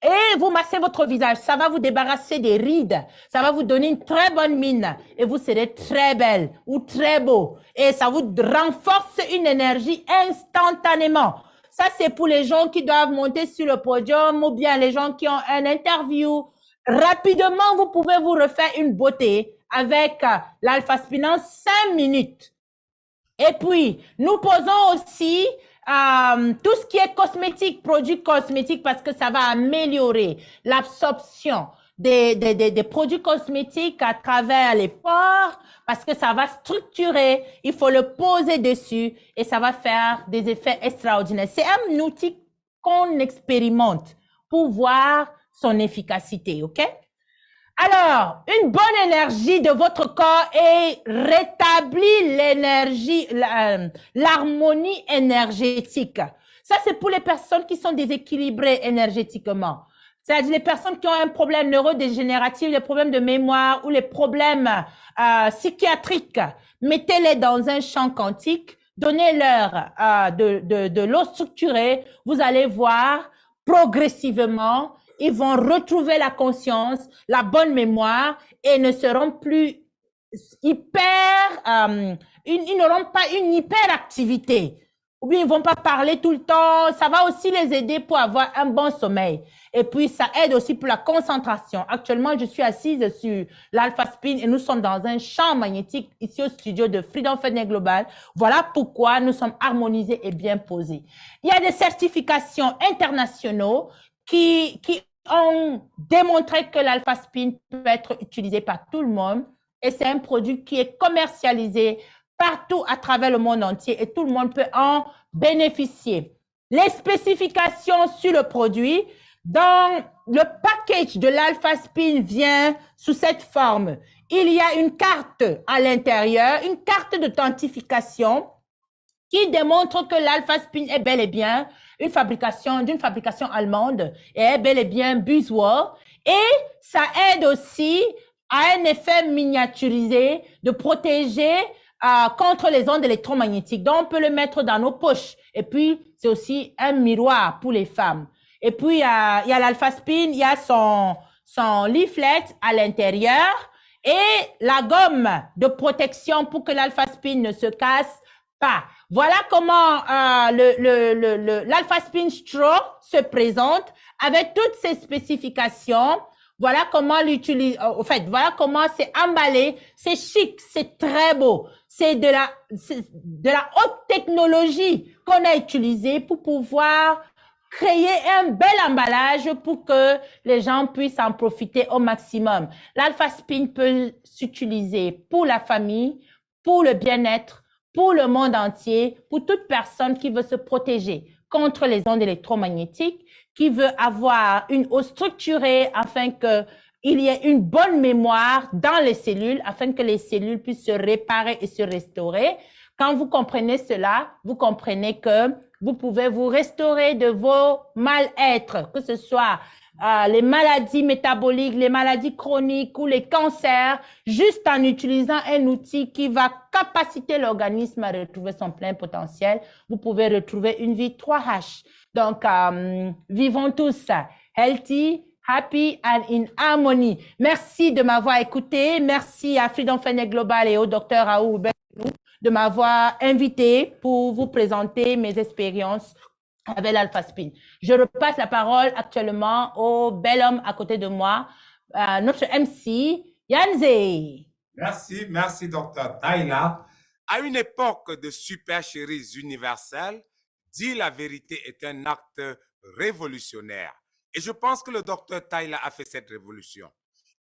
et vous massez votre visage. Ça va vous débarrasser des rides. Ça va vous donner une très bonne mine. Et vous serez très belle ou très beau. Et ça vous renforce une énergie instantanément. Ça, c'est pour les gens qui doivent monter sur le podium ou bien les gens qui ont un interview. Rapidement, vous pouvez vous refaire une beauté avec l'alpha-spin en 5 minutes. Et puis, nous posons aussi tout ce qui est cosmétique, produits cosmétiques, parce que ça va améliorer l'absorption des produits cosmétiques à travers les pores, parce que ça va structurer, il faut le poser dessus et ça va faire des effets extraordinaires. C'est un outil qu'on expérimente pour voir son efficacité, ok? Alors, une bonne énergie de votre corps et rétablit l'énergie, l'harmonie énergétique. Ça, c'est pour les personnes qui sont déséquilibrées énergétiquement. C'est-à-dire les personnes qui ont un problème neurodégénératif, les problèmes de mémoire ou les problèmes psychiatriques. Mettez-les dans un champ quantique, donnez-leur de l'eau structurée. Vous allez voir progressivement, ils vont retrouver la conscience, la bonne mémoire et ne seront plus ils n'auront pas une hyperactivité. Ou bien ils vont pas parler tout le temps. Ça va aussi les aider pour avoir un bon sommeil. Et puis, ça aide aussi pour la concentration. Actuellement, je suis assise sur l'alpha-spin et nous sommes dans un champ magnétique ici au studio de Freedom Fitness Global. Voilà pourquoi nous sommes harmonisés et bien posés. Il y a des certifications internationaux qui ont démontré que l'alpha-spin peut être utilisé par tout le monde. Et c'est un produit qui est commercialisé partout à travers le monde entier et tout le monde peut en bénéficier. Les spécifications sur le produit, dans le package de l'alpha-spin vient sous cette forme. Il y a une carte à l'intérieur, une carte d'authentification qui démontre que l'alpha-spin est bel et bien d'une fabrication allemande et est bel et bien Buswell. Et ça aide aussi à un effet miniaturisé de protéger contre les ondes électromagnétiques. Donc, on peut le mettre dans nos poches. Et puis, c'est aussi un miroir pour les femmes. Et puis, il y a l'alpha-spin, il y a son leaflet à l'intérieur et la gomme de protection pour que l'alpha-spin ne se casse pas. Voilà comment l'alpha-spin straw se présente avec toutes ses spécifications. Voilà comment l'utiliser. En fait, voilà comment c'est emballé. C'est chic, c'est très beau. C'est de la haute technologie qu'on a utilisée pour pouvoir créer un bel emballage pour que les gens puissent en profiter au maximum. L'alpha-spin peut s'utiliser pour la famille, pour le bien-être, pour le monde entier, pour toute personne qui veut se protéger contre les ondes électromagnétiques, qui veut avoir une eau structurée afin qu'il y ait une bonne mémoire dans les cellules, afin que les cellules puissent se réparer et se restaurer. Quand vous comprenez cela, vous comprenez que vous pouvez vous restaurer de vos mal-être, que ce soit les maladies métaboliques, les maladies chroniques ou les cancers, juste en utilisant un outil qui va capaciter l'organisme à retrouver son plein potentiel. Vous pouvez retrouver une vie 3H. Donc, vivons tous healthy, happy and in harmony. Merci de m'avoir écouté. Merci à Freedom Fennec Global et au Dr Raoult de m'avoir invité pour vous présenter mes expériences avec l'Alpha Spin. Je repasse la parole actuellement au bel homme à côté de moi, notre MC, Yanze. Merci, Dr. Tyler. À une époque de supercheries universelles, dire la vérité est un acte révolutionnaire. Et je pense que le Dr. Tyler a fait cette révolution.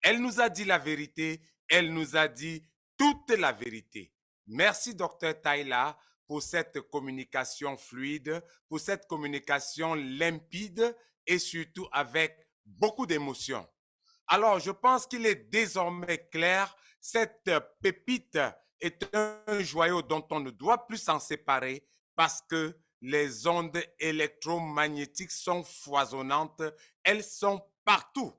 Elle nous a dit la vérité, elle nous a dit toute la vérité. Merci, Dr. Tyler, pour cette communication fluide, pour cette communication limpide et surtout avec beaucoup d'émotion. Alors, je pense qu'il est désormais clair, cette pépite est un joyau dont on ne doit plus s'en séparer parce que les ondes électromagnétiques sont foisonnantes, elles sont partout.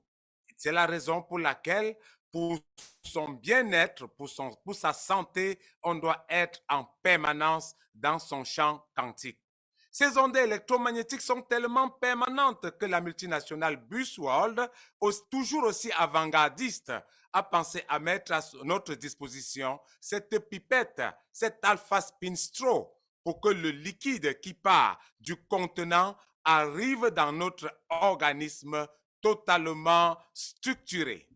C'est la raison pour laquelle, pour son bien-être, pour sa santé, on doit être en permanence dans son champ quantique. Ces ondes électromagnétiques sont tellement permanentes que la multinationale Busworld, toujours aussi avant-gardiste, a pensé à mettre à notre disposition cette pipette, cet Alpha Spin Straw, pour que le liquide qui part du contenant arrive dans notre organisme totalement structuré.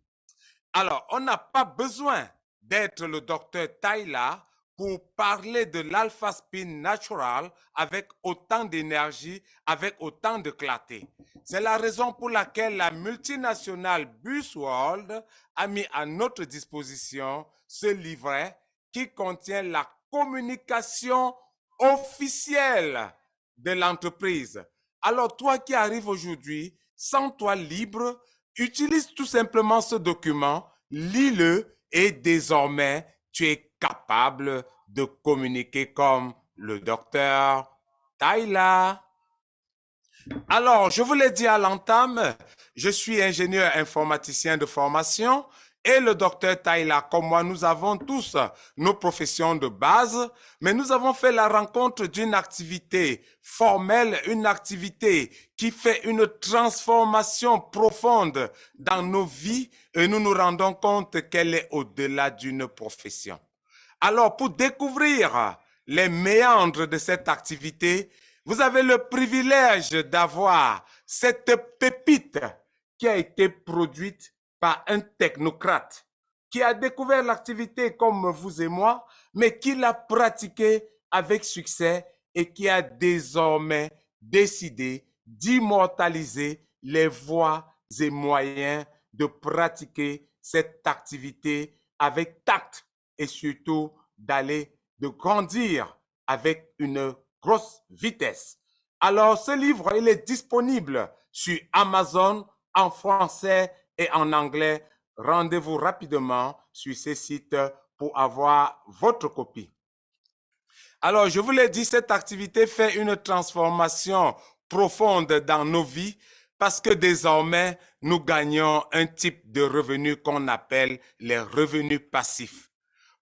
Alors, on n'a pas besoin d'être le docteur Tyler pour parler de l'Alpha Spin Natural avec autant d'énergie, avec autant de clarté. C'est la raison pour laquelle la multinationale Busworld a mis à notre disposition ce livret qui contient la communication officielle de l'entreprise. Alors, toi qui arrives aujourd'hui, sens-toi libre, utilise tout simplement ce document, lis-le et désormais, tu es capable de communiquer comme le docteur Tyler. Alors, je vous l'ai dit à l'entame, je suis ingénieur informaticien de formation et le docteur Tyler, comme moi, nous avons tous nos professions de base, mais nous avons fait la rencontre d'une activité formelle, une activité qui fait une transformation profonde dans nos vies et nous nous rendons compte qu'elle est au-delà d'une profession. Alors, pour découvrir les méandres de cette activité, vous avez le privilège d'avoir cette pépite qui a été produite par un technocrate qui a découvert l'activité comme vous et moi, mais qui l'a pratiquée avec succès et qui a désormais décidé d'immortaliser les voies et moyens de pratiquer cette activité avec tact et surtout de grandir avec une grosse vitesse. Alors, ce livre, il est disponible sur Amazon en français et en anglais. Rendez-vous rapidement sur ces sites pour avoir votre copie. Alors, je vous l'ai dit, cette activité fait une transformation profonde dans nos vies parce que désormais, nous gagnons un type de revenu qu'on appelle les revenus passifs.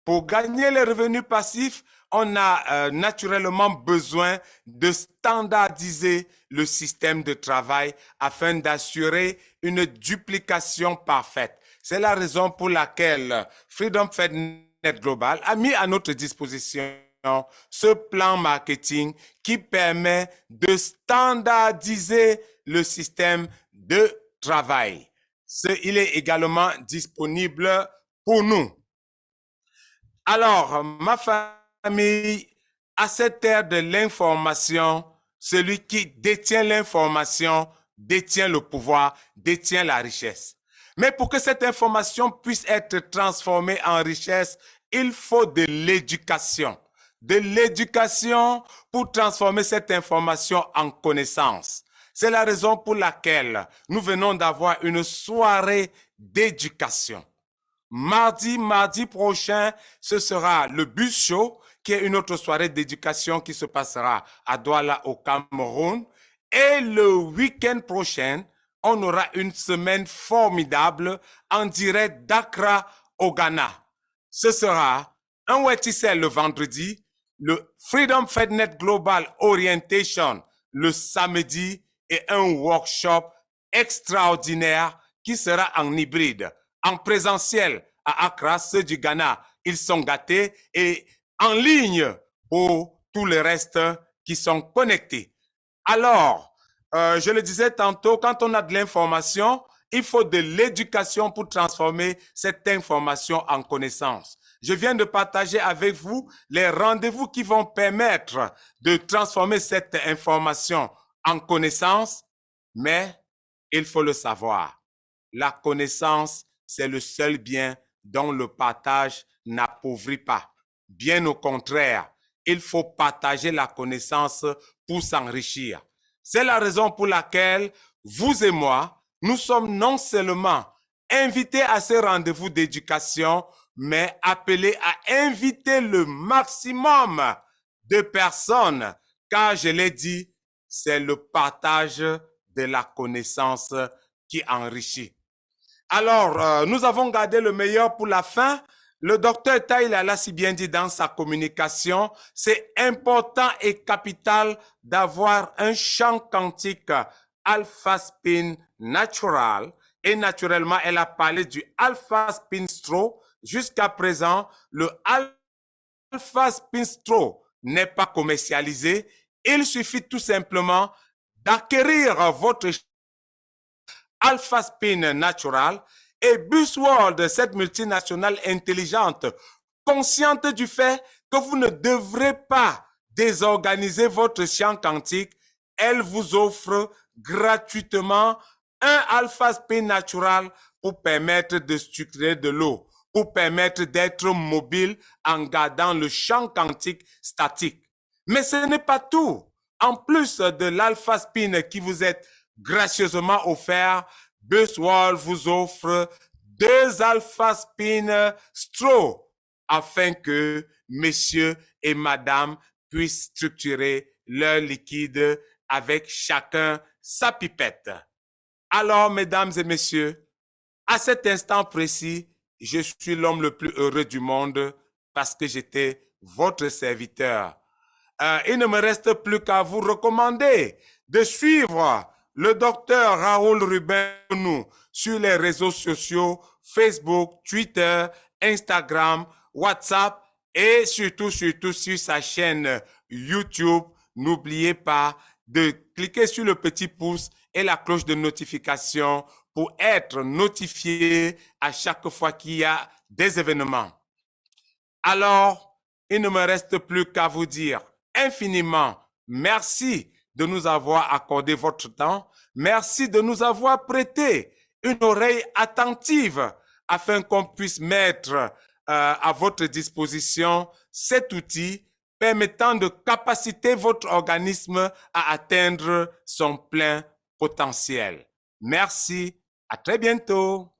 Pour gagner les revenus passifs, on a naturellement besoin de standardiser le système de travail afin d'assurer une duplication parfaite. C'est la raison pour laquelle Freedom Fennec Global a mis à notre disposition ce plan marketing qui permet de standardiser le système de travail. Il est également disponible pour nous. Alors, ma famille, à cette ère de l'information, celui qui détient l'information détient le pouvoir, détient la richesse. Mais pour que cette information puisse être transformée en richesse, il faut de l'éducation. De l'éducation pour transformer cette information en connaissance. C'est la raison pour laquelle nous venons d'avoir une soirée d'éducation. Mardi prochain, ce sera le Bus Show planifié une autre soirée d'éducation qui se passera à Douala au Cameroun. Et le week-end prochain, on aura une semaine formidable en direct d'Accra au Ghana. Ce sera un Wetisel le vendredi, le Freedom FedNet Global Orientation le samedi et un workshop extraordinaire qui sera en hybride, en présentiel à Accra. Ceux du Ghana, ils sont gâtés, et en ligne pour tous les restes qui sont connectés. Alors, je le disais tantôt, quand on a de l'information, il faut de l'éducation pour transformer cette information en connaissance. Je viens de partager avec vous les rendez-vous qui vont permettre de transformer cette information en connaissance, mais il faut le savoir. La connaissance, c'est le seul bien dont le partage n'appauvrit pas. Bien au contraire, il faut partager la connaissance pour s'enrichir. C'est la raison pour laquelle vous et moi, nous sommes non seulement invités à ces rendez-vous d'éducation, mais appelés à inviter le maximum de personnes, car je l'ai dit, c'est le partage de la connaissance qui enrichit. Alors, nous avons gardé le meilleur pour la fin. Le docteur Taïla l'a si bien dit dans sa communication, c'est important et capital d'avoir un champ quantique alpha spin natural. Et naturellement, elle a parlé du alpha spin straw. Jusqu'à présent, le alpha spin straw n'est pas commercialisé. Il suffit tout simplement d'acquérir votre alpha spin natural. Et Busworld, cette multinationale intelligente, consciente du fait que vous ne devrez pas désorganiser votre champ quantique, elle vous offre gratuitement un alpha spin natural pour permettre de structurer de l'eau, pour permettre d'être mobile en gardant le champ quantique statique. Mais ce n'est pas tout. En plus de l'alpha spin qui vous est gracieusement offert, Busworld vous offre 2 alpha spin straw afin que messieurs et madame puissent structurer leur liquide avec chacun sa pipette. Alors, mesdames et messieurs, à cet instant précis, je suis l'homme le plus heureux du monde parce que j'étais votre serviteur. Il ne me reste plus qu'à vous recommander de suivre le docteur Raoul Rubin sur les réseaux sociaux, Facebook, Twitter, Instagram, WhatsApp et surtout sur sa chaîne YouTube. N'oubliez pas de cliquer sur le petit pouce et la cloche de notification pour être notifié à chaque fois qu'il y a des événements. Alors, il ne me reste plus qu'à vous dire infiniment merci de nous avoir accordé votre temps. Merci de nous avoir prêté une oreille attentive afin qu'on puisse mettre à votre disposition cet outil permettant de capaciter votre organisme à atteindre son plein potentiel. Merci, à très bientôt.